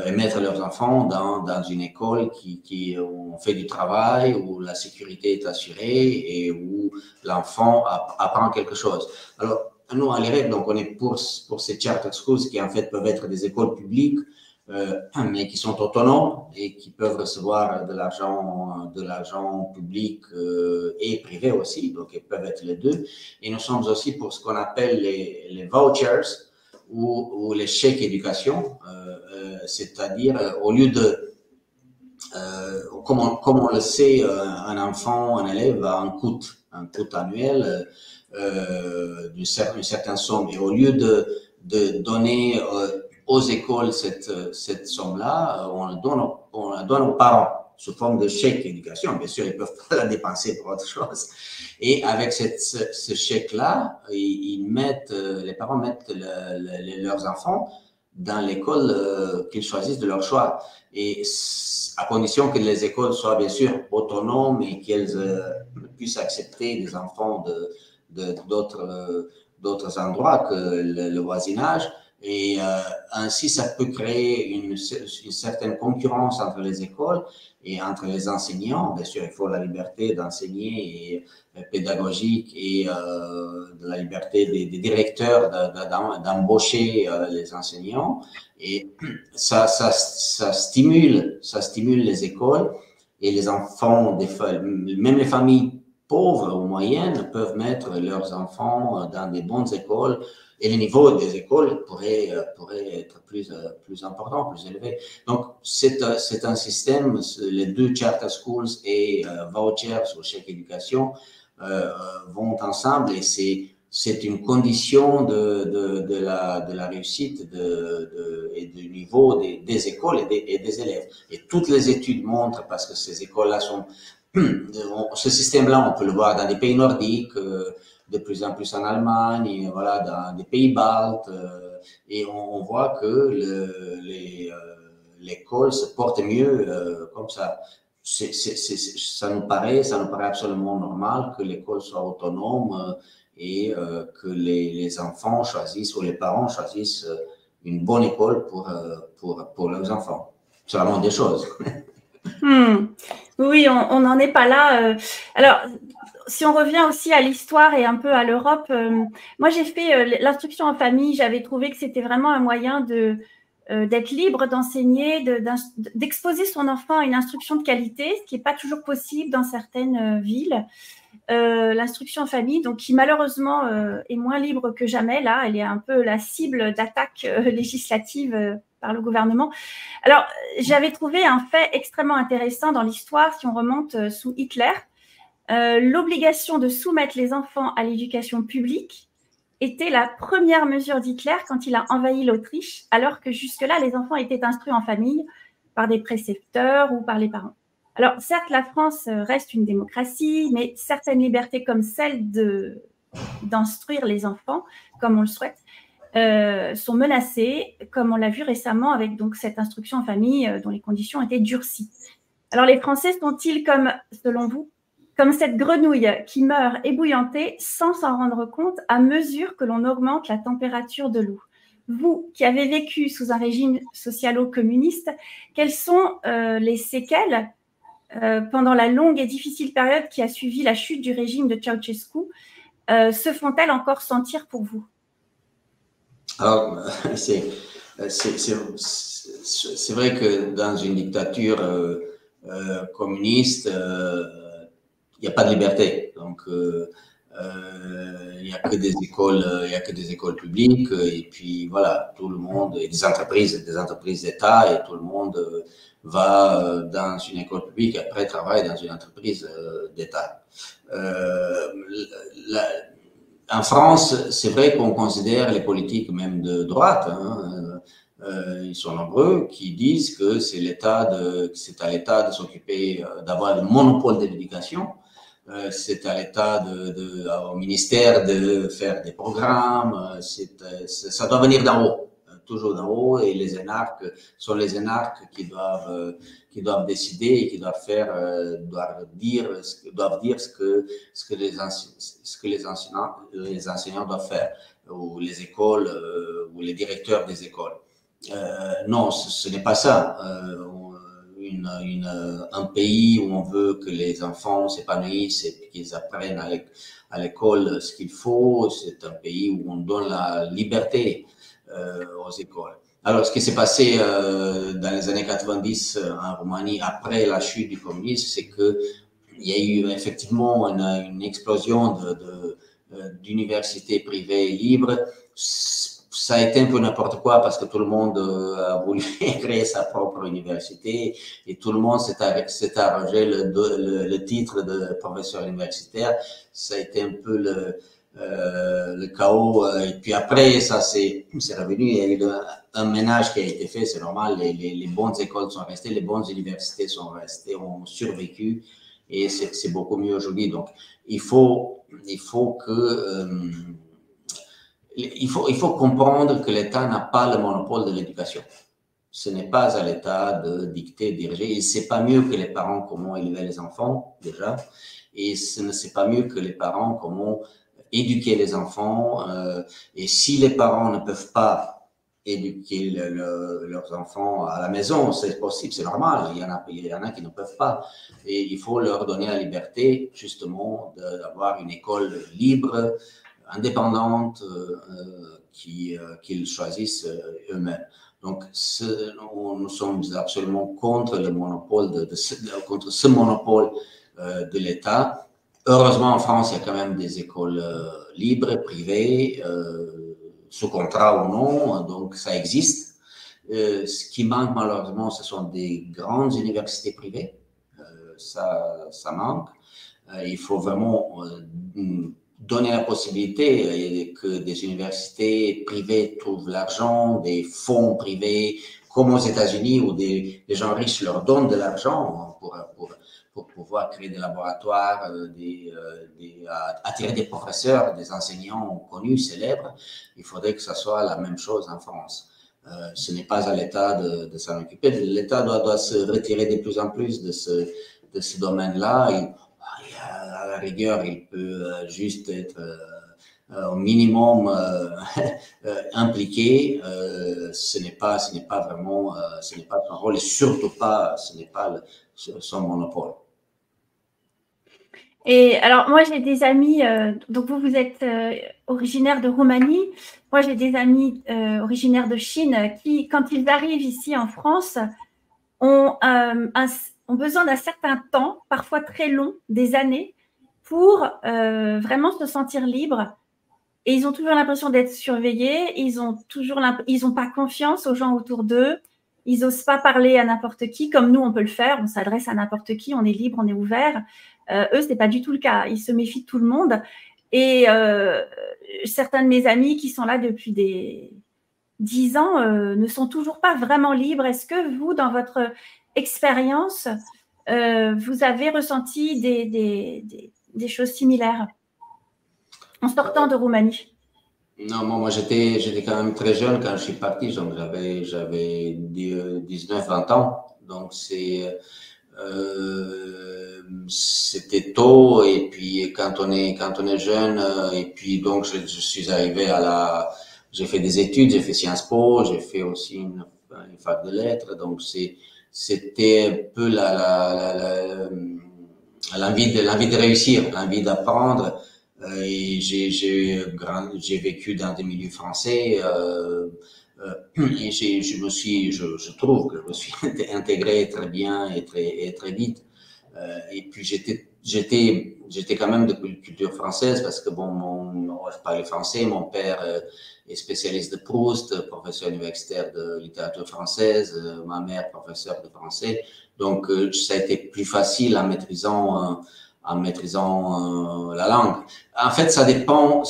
et mettre leurs enfants dans une école où on fait du travail, où la sécurité est assurée et où l'enfant apprend quelque chose. Alors, nous, à l'IREF, donc, on est pour ces charter schools qui, en fait, peuvent être des écoles publiques, mais qui sont autonomes et qui peuvent recevoir de l'argent public et privé aussi, donc ils peuvent être les deux. Et nous sommes aussi pour ce qu'on appelle les vouchers, ou les chèques éducation, c'est-à-dire au lieu de, comme on le sait, un élève a un coût annuel d'une certaine somme, et au lieu de donner aux écoles cette somme-là, on la donne aux parents sous forme de chèque éducation. Bien sûr, ils peuvent pas la dépenser pour autre chose. Et avec ce chèque-là, les parents mettent leurs enfants dans l'école qu'ils choisissent de leur choix. Et à condition que les écoles soient bien sûr autonomes et qu'elles puissent accepter des enfants d'autres endroits que le voisinage. Et ainsi, ça peut créer une certaine concurrence entre les écoles et entre les enseignants. Bien sûr, il faut la liberté d'enseigner et pédagogique et de la liberté des directeurs d'embaucher les enseignants. Et ça stimule les écoles et les enfants, même les familles pauvres ou moyennes peuvent mettre leurs enfants dans des bonnes écoles. Et le niveau des écoles pourrait être plus important, plus élevé. Donc, c'est un système, les deux charter schools et vouchers ou chèque éducation vont ensemble et c'est une condition de la réussite et du niveau des écoles et des élèves. Et toutes les études montrent, parce que ces écoles-là ce système-là, on peut le voir dans des pays nordiques, de plus en plus en Allemagne, voilà, dans des pays baltes, et on voit que l'école se porte mieux comme ça. Ça nous paraît absolument normal que l'école soit autonome et que les enfants choisissent ou les parents choisissent une bonne école pour leurs enfants. C'est vraiment des choses. Oui, on n'en est pas là. Alors, si on revient aussi à l'histoire et un peu à l'Europe, moi j'ai fait l'instruction en famille, j'avais trouvé que c'était vraiment un moyen d'être libre, d'enseigner, d'exposer son enfant à une instruction de qualité, ce qui n'est pas toujours possible dans certaines villes. L'instruction en famille, donc qui malheureusement est moins libre que jamais, là, elle est un peu la cible d'attaques législatives par le gouvernement. Alors, j'avais trouvé un fait extrêmement intéressant dans l'histoire, si on remonte sous Hitler. L'obligation de soumettre les enfants à l'éducation publique était la première mesure d'Hitler quand il a envahi l'Autriche, alors que jusque-là, les enfants étaient instruits en famille par des précepteurs ou par les parents. Alors, certes, la France reste une démocratie, mais certaines libertés comme celle d'instruire les enfants, comme on le souhaite, sont menacées, comme on l'a vu récemment avec donc, cette instruction en famille dont les conditions étaient durcies. Alors, les Français sont-ils comme, selon vous, comme cette grenouille qui meurt ébouillantée sans s'en rendre compte à mesure que l'on augmente la température de l'eau? Vous, qui avez vécu sous un régime socialo-communiste, quelles sont les séquelles pendant la longue et difficile période qui a suivi la chute du régime de Ceausescu se font-elles encore sentir pour vous? Alors, c'est vrai que dans une dictature communiste, il n'y a pas de liberté. Donc, il n'y a que des écoles publiques, et puis voilà, tout le monde, et des entreprises d'État, et tout le monde va dans une école publique et après travaille dans une entreprise d'État. En France, c'est vrai qu'on considère les politiques même de droite, ils sont nombreux, qui disent que c'est à l'État de s'occuper, d'avoir le monopole de l'éducation. C'est à l'État, au ministère de faire des programmes. Ça doit venir d'en haut, toujours d'en haut, et les énarques sont les énarques qui doivent décider et qui doivent dire ce que les enseignants doivent faire, ou les écoles, ou les directeurs des écoles. Non, ce n'est pas ça. Un pays où on veut que les enfants s'épanouissent et qu'ils apprennent à l'école ce qu'il faut, c'est un pays où on donne la liberté aux écoles. Alors, ce qui s'est passé dans les années 90 en Roumanie après la chute du communisme, c'est que il y a eu effectivement une explosion d'universités privées libres. Ça a été un peu n'importe quoi parce que tout le monde a voulu créer sa propre université et tout le monde s'est arrogé le titre de professeur universitaire. Ça a été un peu le chaos. Et puis après, ça c'est revenu. Il y a eu un ménage qui a été fait, c'est normal. Les bonnes écoles sont restées, les bonnes universités sont restées, ont survécu et c'est beaucoup mieux aujourd'hui. Donc, il faut comprendre que l'État n'a pas le monopole de l'éducation. Ce n'est pas à l'État de dicter, de diriger. Il ne sait pas mieux que les parents comment élever les enfants, déjà. Et ce ne sait pas mieux que les parents comment éduquer les enfants. Et si les parents ne peuvent pas éduquer leurs enfants à la maison, c'est possible, c'est normal. Il y en a qui ne peuvent pas. Et il faut leur donner la liberté, justement, d'avoir une école libre, indépendante, qu'ils choisissent eux-mêmes. Donc, nous sommes absolument contre le monopole contre ce monopole de l'État. Heureusement, en France, il y a quand même des écoles libres, privées, sous contrat ou non, donc ça existe. Ce qui manque malheureusement, ce sont des grandes universités privées. Ça manque. Il faut vraiment donner la possibilité que des universités privées trouvent l'argent, des fonds privés, comme aux États-Unis où des gens riches leur donnent de l'argent pour pouvoir créer des laboratoires, attirer des professeurs, des enseignants connus, célèbres. Il faudrait que ça soit la même chose en France. Ce n'est pas à l'État de s'en occuper. L'État doit se retirer de plus en plus de ce domaine-là. À la rigueur, il peut juste être au minimum impliqué. Ce n'est pas vraiment, ce n'est pas son rôle et surtout pas, ce n'est pas son monopole. Et alors, moi, j'ai des amis, donc vous êtes originaire de Roumanie. Moi, j'ai des amis originaires de Chine qui, quand ils arrivent ici en France, ont besoin d'un certain temps, parfois très long, des années, pour vraiment se sentir libres. Et ils ont toujours l'impression d'être surveillés. Ils ont pas confiance aux gens autour d'eux. Ils n'osent pas parler à n'importe qui, comme nous, on peut le faire. On s'adresse à n'importe qui, on est libre, on est ouvert. Eux, ce n'est pas du tout le cas. Ils se méfient de tout le monde. Et certains de mes amis qui sont là depuis des 10 ans ne sont toujours pas vraiment libres. Est-ce que vous, dans votre expérience, vous avez ressenti des choses similaires en sortant de Roumanie? Non, moi j'étais quand même très jeune quand je suis parti, donc j'avais 19-20 ans, donc c'était tôt, et puis quand on est jeune, et puis donc je suis arrivé j'ai fait des études, j'ai fait Sciences Po, j'ai fait aussi une fac de lettres, donc c'était un peu l'envie de réussir, l'envie d'apprendre. Et j'ai vécu dans des milieux français, et je trouve que je me suis intégré très bien et très vite. Et puis j'étais quand même de culture française parce que je parlais français. Mon père est spécialiste de Proust, professeur universitaire de littérature française, ma mère professeure de français. Donc ça a été plus facile en maîtrisant la langue. En fait, ça dépend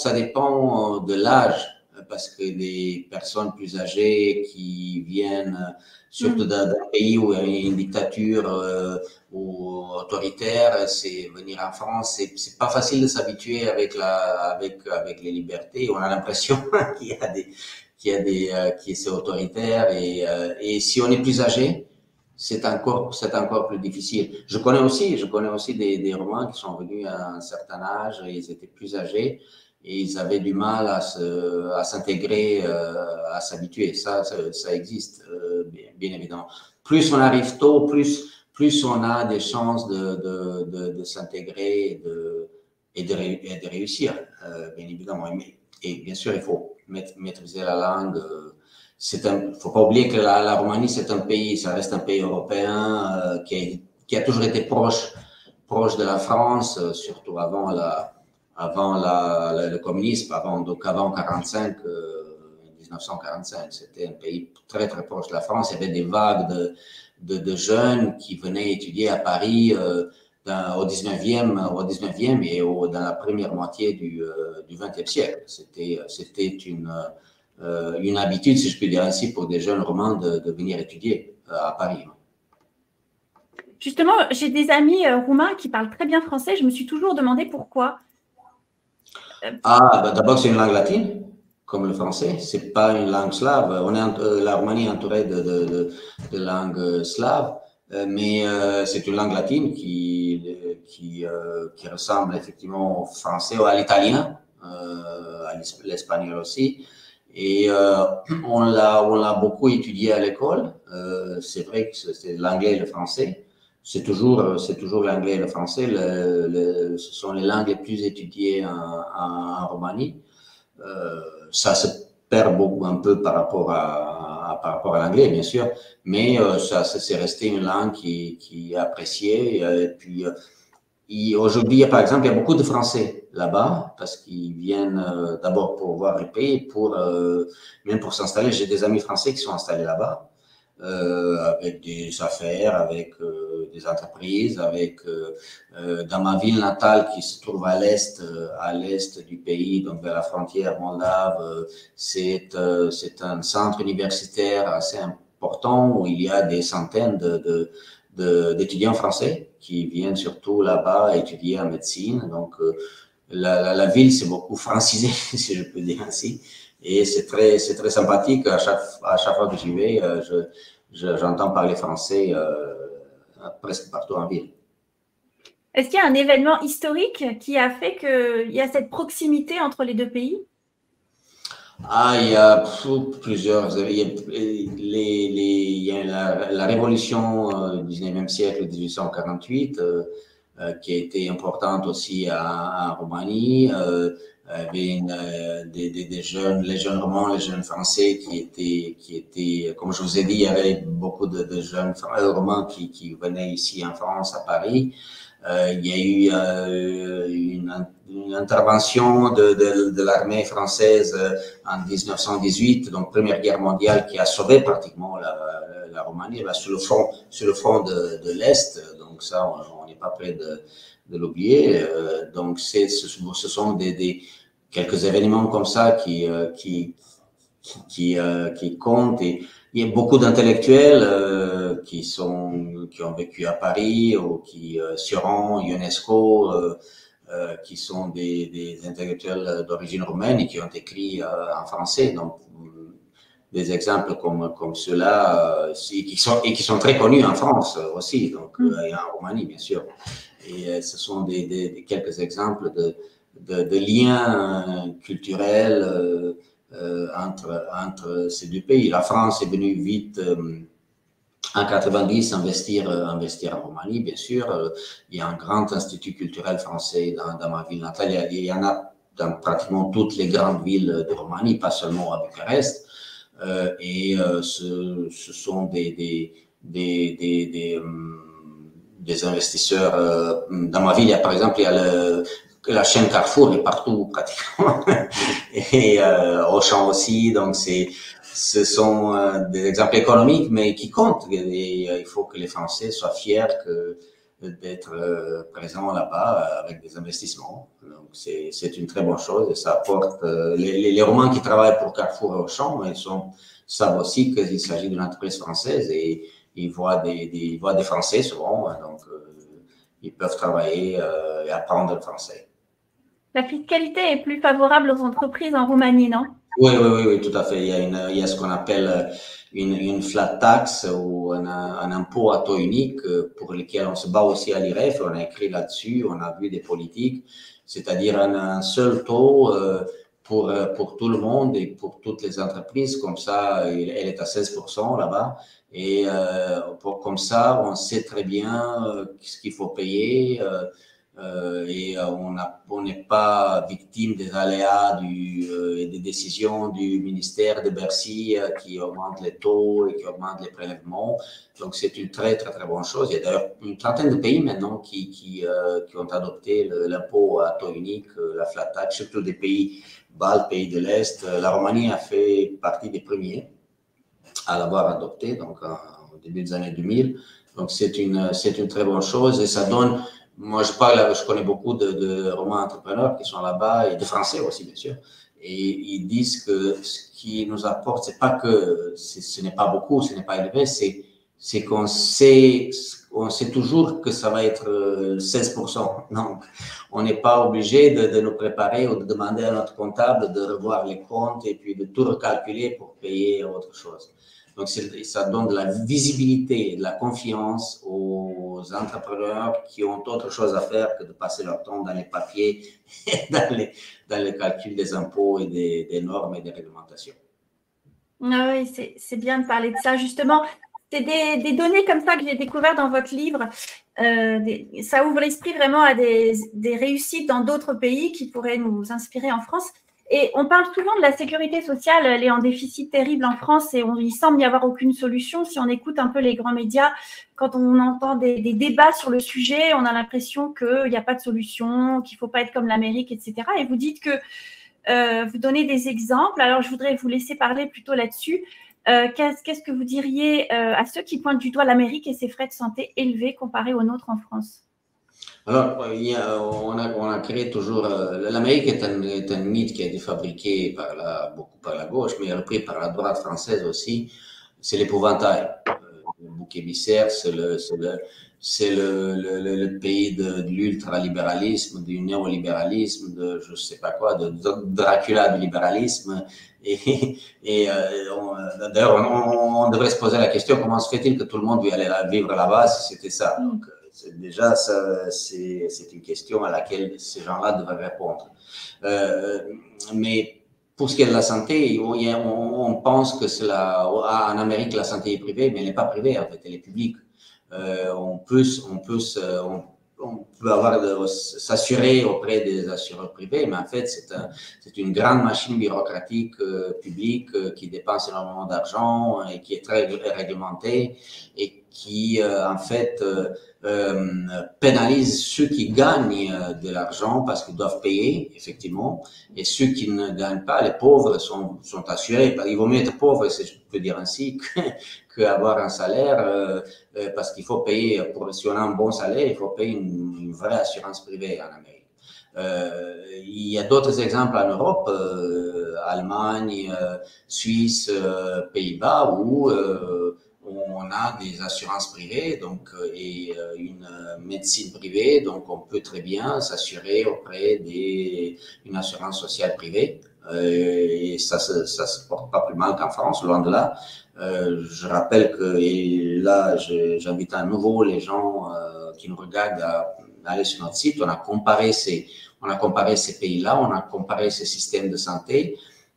de l'âge, parce que des personnes plus âgées qui viennent surtout d'un pays où il y a une dictature ou autoritaire, c'est venir en France, c'est pas facile de s'habituer avec les libertés. On a l'impression qu'il c'est autoritaire, et si on est plus âgé, c'est encore plus difficile. Je connais aussi des Roumains qui sont venus à un certain âge, et ils étaient plus âgés et ils avaient du mal à s'intégrer, à s'habituer. Ça existe, bien évidemment. Plus on arrive tôt, plus on a des chances de s'intégrer et de réussir, bien évidemment. Et bien sûr, il faut maîtriser la langue. Faut pas oublier que la Roumanie, ça reste un pays européen qui a toujours été proche de la France, surtout avant le communisme, donc avant 1945. C'était un pays très très proche de la France. Il y avait des vagues de jeunes qui venaient étudier à Paris au 19e et dans la première moitié du 20e siècle. C'était une habitude, si je puis dire ainsi, pour des jeunes Roumains de venir étudier à Paris. Justement, j'ai des amis roumains qui parlent très bien français. Je me suis toujours demandé pourquoi. D'abord, c'est une langue latine, comme le français. C'est pas une langue slave. La Roumanie est entourée de langues slaves, mais c'est une langue latine qui ressemble effectivement au français ou à l'italien, à l'espagnol aussi. Et on l'a beaucoup étudié à l'école. C'est vrai que c'est l'anglais et le français. C'est toujours l'anglais et le français. Ce sont les langues les plus étudiées en Roumanie. Ça se perd un peu par rapport à l'anglais, bien sûr, mais c'est resté une langue qui est appréciée. Et puis aujourd'hui, par exemple, il y a beaucoup de Français là-bas parce qu'ils viennent d'abord pour voir le pays, même pour s'installer. J'ai des amis français qui sont installés là-bas avec des affaires, avec des entreprises, dans ma ville natale qui se trouve à l'est du pays, donc vers la frontière moldave. C'est un centre universitaire assez important où il y a des centaines d'étudiants français qui viennent surtout là-bas étudier en médecine. Donc, la ville s'est beaucoup francisée, si je peux dire ainsi. Et c'est très sympathique. À chaque fois que j'y vais, j'entends parler français presque partout en ville. Est-ce qu'il y a un événement historique qui a fait qu'il y a cette proximité entre les deux pays? Ah, il y a plusieurs. Il y a la révolution du 19e siècle, 1848, qui a été importante aussi en Roumanie. Il y avait des jeunes, les jeunes Roumains, les jeunes Français qui étaient, comme je vous ai dit, il y avait beaucoup de jeunes Roumains qui venaient ici en France, à Paris. Il y a eu une intervention de l'armée française en 1918, donc Première Guerre mondiale, qui a sauvé pratiquement la Roumanie sur le front de l'Est. Donc ça, on n'est pas prêt de l'oublier. Donc ce sont quelques événements comme ça qui comptent. Et il y a beaucoup d'intellectuels qui ont vécu à Paris ou qui Sioran, Ionesco, qui sont des intellectuels d'origine roumaine et qui ont écrit en français. Donc des exemples comme ceux-là qui sont très connus en France aussi, donc et en Roumanie bien sûr. Et ce sont quelques exemples de liens culturels entre ces deux pays. La France est venue vite en 90 investir en Roumanie, bien sûr. Il y a un grand institut culturel français dans ma ville natale. Il y en a dans pratiquement toutes les grandes villes de Roumanie, pas seulement à Bucarest. Ce sont des investisseurs. Dans ma ville, il y a par exemple, la chaîne Carrefour est partout pratiquement, et Auchan aussi. Donc ce sont des exemples économiques, mais qui comptent. Et il faut que les Français soient fiers d'être présents là-bas avec des investissements. Donc c'est une très bonne chose et ça apporte. Les Roumains qui travaillent pour Carrefour et Auchan, savent aussi qu'il s'agit d'une entreprise française et ils voient des Français souvent, donc ils peuvent travailler et apprendre le français. La fiscalité est plus favorable aux entreprises en Roumanie, non? Oui, tout à fait. Il y a ce qu'on appelle une flat tax ou un impôt à taux unique pour lequel on se bat aussi à l'IREF. On a écrit là-dessus, on a vu des politiques, c'est-à-dire un seul taux pour tout le monde et pour toutes les entreprises. Comme ça, elle est à 16% là-bas. Et comme ça, on sait très bien ce qu'il faut payer. Et on n'est pas victime des aléas et des décisions du ministère de Bercy qui augmentent les taux et qui augmentent les prélèvements. Donc c'est une très bonne chose. Il y a d'ailleurs une trentaine de pays maintenant qui ont adopté l'impôt à taux unique, la flat tax, surtout des pays baltes, pays de l'Est. La Roumanie a fait partie des premiers à l'avoir adopté, donc au début des années 2000. Donc c'est une très bonne chose et ça donne. Moi, je connais beaucoup de Roumains entrepreneurs qui sont là-bas et de Français aussi, bien sûr. Et ils disent que ce qui nous apporte, c'est pas que ce n'est pas beaucoup, ce n'est pas élevé, c'est qu'on sait toujours que ça va être 16%. Donc, on n'est pas obligé de nous préparer ou de demander à notre comptable de revoir les comptes et puis de tout recalculer pour payer autre chose. Donc, ça donne de la visibilité et de la confiance aux entrepreneurs qui ont autre chose à faire que de passer leur temps dans les papiers, dans le calcul des impôts et des normes et des réglementations. Ah oui, c'est bien de parler de ça. Justement, c'est des données comme ça que j'ai découvert dans votre livre. Ça ouvre l'esprit vraiment à des réussites dans d'autres pays qui pourraient nous inspirer en France. Et on parle souvent de la sécurité sociale, elle est en déficit terrible en France et il semble n'y avoir aucune solution. Si on écoute un peu les grands médias, quand on entend des débats sur le sujet, on a l'impression qu'il n'y a pas de solution, qu'il ne faut pas être comme l'Amérique, etc. Et vous dites que vous donnez des exemples. Alors, je voudrais vous laisser parler plutôt là-dessus. Qu'est-ce que vous diriez à ceux qui pointent du doigt l'Amérique et ses frais de santé élevés comparés aux nôtres en France? Alors, on a créé toujours. L'Amérique est un mythe qui a été fabriqué beaucoup par la gauche, mais repris par la droite française aussi. C'est l'épouvantail. le bouc émissaire, c'est le pays de l'ultralibéralisme, du néolibéralisme, de je sais pas quoi, de Dracula du libéralisme. D'ailleurs, on devrait se poser la question, comment se fait-il que tout le monde veut aller vivre là-bas si c'était ça? Donc, déjà, c'est une question à laquelle ces gens-là devraient répondre. Mais pour ce qui est de la santé, on pense que en Amérique, la santé est privée, mais elle n'est pas privée, en fait, elle est publique. On peut s'assurer auprès des assureurs privés, mais en fait, c'est une grande machine bureaucratique publique qui dépense énormément d'argent et qui est très réglementée et qui, en fait, pénalise ceux qui gagnent de l'argent parce qu'ils doivent payer, effectivement, et ceux qui ne gagnent pas, les pauvres, sont assurés. Il vaut mieux être pauvre, si je peux dire ainsi, qu'avoir un salaire, parce qu'il faut payer, si on a un bon salaire, il faut payer une vraie assurance privée en Amérique. Il y a d'autres exemples en Europe, Allemagne, Suisse, Pays-Bas, où on a des assurances privées et une médecine privée, donc on peut très bien s'assurer auprès d'une assurance sociale privée. Et ça se porte pas plus mal qu'en France, loin de là. Je rappelle que, et là, j'invite à nouveau les gens qui nous regardent à aller sur notre site. On a comparé ces pays-là, on a comparé ces systèmes de santé,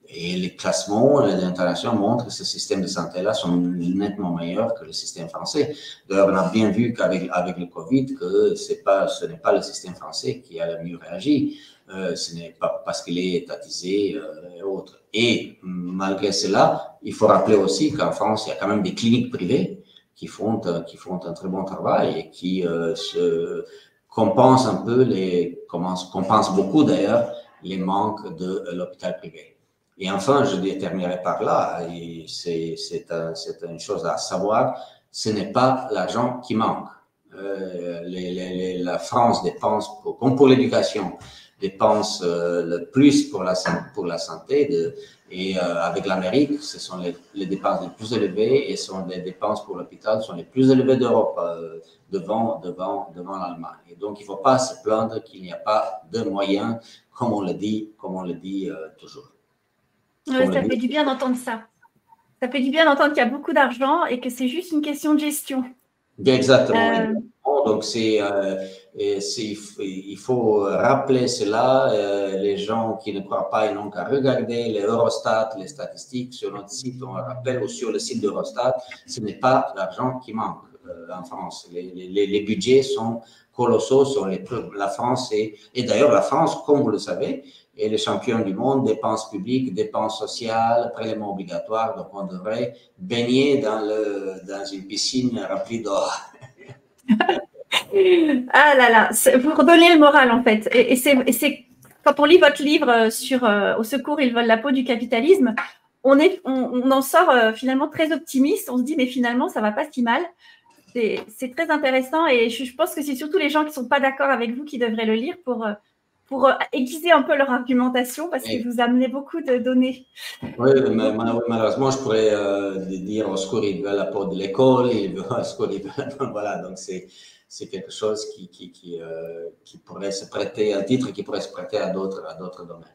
et les classements, les internationaux montrent que ces systèmes de santé-là sont nettement meilleurs que le système français. D'ailleurs, on a bien vu avec le Covid que ce n'est pas le système français qui a le mieux réagi. Ce n'est pas parce qu'il est étatisé et autres. Et malgré cela, il faut rappeler aussi qu'en France, il y a quand même des cliniques privées qui font un très bon travail et qui se compensent un peu compensent beaucoup d'ailleurs les manques de l'hôpital privé. Et enfin, je terminerai par là, et c'est une chose à savoir, ce n'est pas l'argent qui manque. La France dépense, comme pour l'éducation, dépense le plus pour la santé, et avec l'Amérique, ce sont les dépenses les plus élevées, et les dépenses pour l'hôpital sont les plus élevées d'Europe, devant l'Allemagne. Et donc, il ne faut pas se plaindre qu'il n'y a pas de moyens, comme on le dit toujours. Ouais, ça fait du bien d'entendre ça. Ça fait du bien d'entendre qu'il y a beaucoup d'argent et que c'est juste une question de gestion. Exactement. Donc, il faut rappeler cela. Les gens qui ne croient pas, ils n'ont qu'à regarder les Eurostat, les statistiques sur notre site. On rappelle, ou sur le site d'Eurostat, ce n'est pas l'argent qui manque en France. Les budgets sont colossaux la France. Et d'ailleurs, la France, comme vous le savez, est le champion du monde, dépenses publiques, dépenses sociales, prélèvements obligatoires. Donc, on devrait baigner dans une piscine remplie d'or. Ah là là, vous redonnez le moral en fait. Et c'est quand on lit votre livre sur Au secours, ils volent la peau du capitalisme, on en sort finalement très optimiste. On se dit mais finalement ça va pas si mal. C'est très intéressant et je pense que c'est surtout les gens qui sont pas d'accord avec vous qui devraient le lire pour aiguiser un peu leur argumentation parce que vous amenez beaucoup de données. Oui, mais malheureusement, je pourrais dire au secours, il veut la peau de l'école, il veut au secours, il veut, voilà, donc c'est quelque chose qui pourrait se prêter, un titre qui pourrait se prêter à d'autres domaines.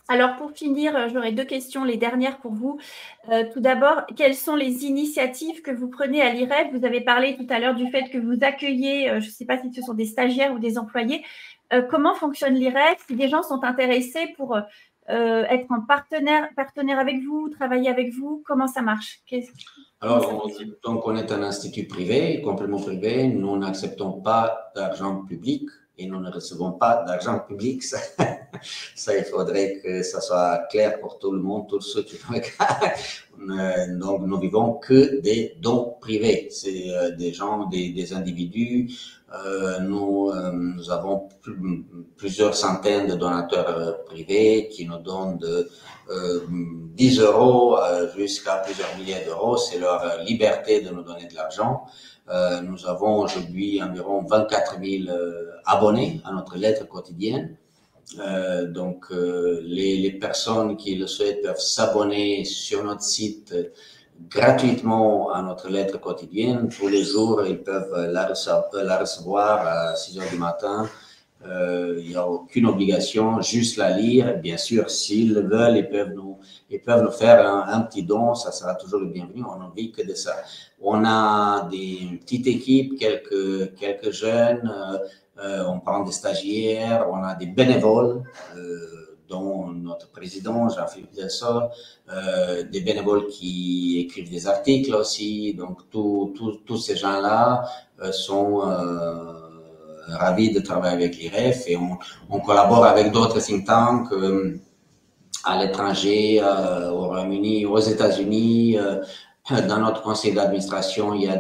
Alors, pour finir, j'aurais deux questions, les dernières pour vous. Tout d'abord, quelles sont les initiatives que vous prenez à l'IREF? Vous avez parlé tout à l'heure du fait que vous accueillez, je ne sais pas si ce sont des stagiaires ou des employés. Comment fonctionne l'IREF? Si des gens sont intéressés pour être en partenaire avec vous, travailler avec vous, comment ça marche? Alors, donc, on est un institut privé, complément privé. Nous n'acceptons pas d'argent public et nous ne recevons pas d'argent public. Ça, il faudrait que ça soit clair pour tout le monde, tous ceux qui regardent. Donc, nous vivons que des dons privés. C'est des gens, des individus. Nous avons plusieurs centaines de donateurs privés qui nous donnent de 10 € jusqu'à plusieurs milliers d'euros. C'est leur liberté de nous donner de l'argent. Nous avons aujourd'hui environ 24 000 abonnés à notre lettre quotidienne. Donc, les personnes qui le souhaitent peuvent s'abonner sur notre site gratuitement à notre lettre quotidienne. Tous les jours, ils peuvent la recevoir à 6 heures du matin. Il n'y a aucune obligation, juste la lire. Bien sûr, s'ils le veulent, ils peuvent nous faire un petit don, ça sera toujours le bienvenu. On n'a envie que de ça. On a des petites équipes, quelques jeunes, on prend des stagiaires, on a des bénévoles, dont notre président, Jean-Philippe Delsol, des bénévoles qui écrivent des articles aussi. Donc, tous ces gens-là sont ravis de travailler avec l'IREF et on collabore avec d'autres think tanks à l'étranger, au Royaume-Uni, aux États-Unis. Dans notre conseil d'administration, il y a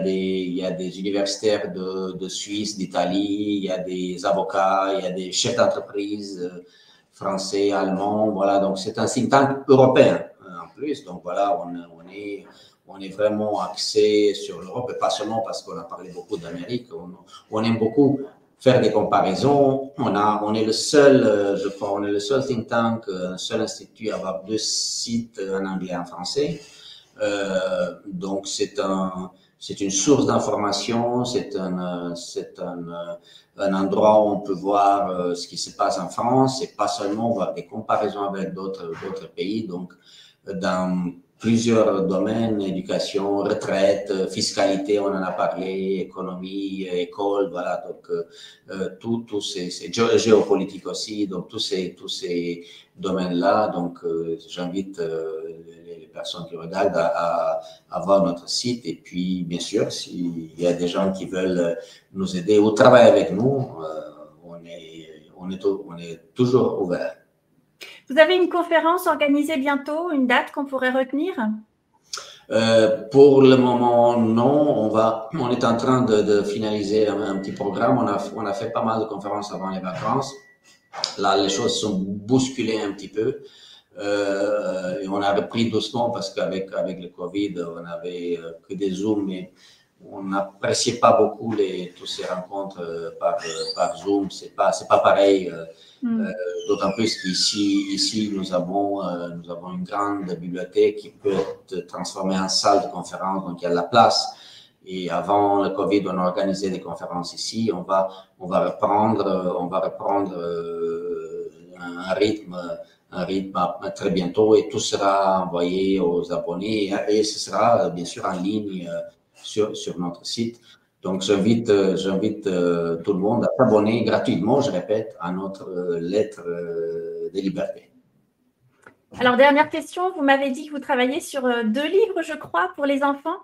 des universitaires de Suisse, d'Italie, il y a des avocats, il y a des chefs d'entreprise français, allemands. Voilà, donc c'est un think tank européen en plus. Donc voilà, on est vraiment axé sur l'Europe et pas seulement parce qu'on a parlé beaucoup d'Amérique. On aime beaucoup faire des comparaisons. On est le seul, je crois, on est le seul think tank, un seul institut à avoir 2 sites en anglais et en français. Donc c'est une source d'information, c'est un endroit où on peut voir ce qui se passe en France et pas seulement voir des comparaisons avec d'autres pays. Donc dans plusieurs domaines, éducation, retraite, fiscalité, on en a parlé, économie, école, voilà, donc tous ces géopolitique aussi, donc tous ces domaines-là, donc j'invite les personnes qui regardent à voir notre site et puis bien sûr, s'il y a des gens qui veulent nous aider ou travailler avec nous, on est toujours ouvert. Vous avez une conférence organisée bientôt, une date qu'on pourrait retenir? Pour le moment, non. On est en train de finaliser un petit programme. On a fait pas mal de conférences avant les vacances. Là, les choses sont bousculées un petit peu. Et on a repris doucement parce qu'avec le Covid, on avait que des Zooms, mais on n'appréciait pas beaucoup toutes ces rencontres par Zoom. C'est pas pareil. D'autant plus qu'ici nous avons une grande bibliothèque qui peut être transformée en salle de conférence, donc il y a de la place. Et avant le Covid, on a organisé des conférences ici. On va reprendre un rythme très bientôt et tout sera envoyé aux abonnés et ce sera bien sûr en ligne sur notre site. Donc, j'invite tout le monde à s'abonner gratuitement, je répète, à notre lettre des libertés. Alors, dernière question, vous m'avez dit que vous travaillez sur 2 livres, je crois, pour les enfants?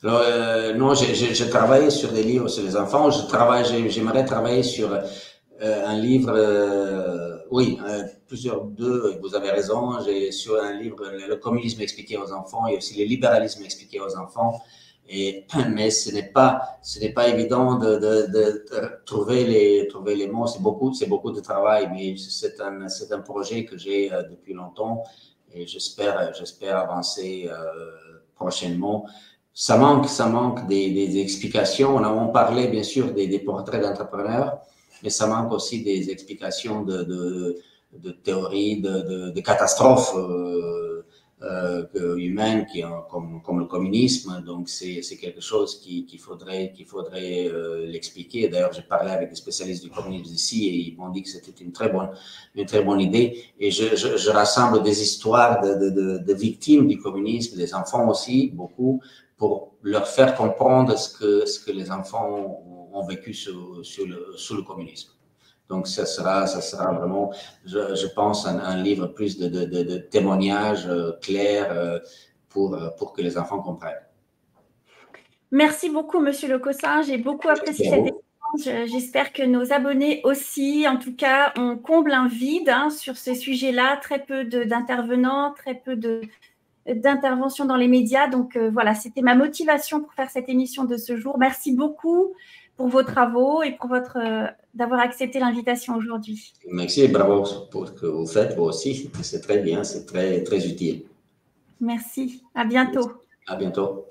Alors, non, j'ai travaillé sur des livres sur les enfants. J'aimerais travailler sur un livre, oui, deux, vous avez raison, sur un livre, le communisme expliqué aux enfants et aussi le libéralisme expliqué aux enfants. Mais ce n'est pas évident de trouver les mots. C'est beaucoup de travail, mais c'est un projet que j'ai depuis longtemps et j'espère avancer prochainement. Ça manque des explications. On parlait bien sûr des portraits d'entrepreneurs, mais ça manque aussi des explications de théories de catastrophes humaines comme le communisme. Donc c'est quelque chose qu'il faudrait l'expliquer. D'ailleurs, j'ai parlé avec des spécialistes du communisme ici et ils m'ont dit que c'était une très bonne idée. Et je rassemble des histoires de victimes du communisme, des enfants aussi, beaucoup, pour leur faire comprendre ce que les enfants ont vécu sous le communisme. Donc, ça sera vraiment, je pense, un livre plus de témoignages clairs pour que les enfants comprennent. Merci beaucoup, Monsieur Lecossin. J'ai beaucoup apprécié cette échange. J'espère que nos abonnés aussi. En tout cas, on comble un vide sur ces sujets-là. Très peu d'intervenants, très peu d'interventions dans les médias. Donc, voilà, c'était ma motivation pour faire cette émission de ce jour. Merci beaucoup pour vos travaux et pour d'avoir accepté l'invitation aujourd'hui. Merci et bravo pour ce que vous faites, vous aussi. C'est très bien, c'est très, très utile. Merci. À bientôt. À bientôt.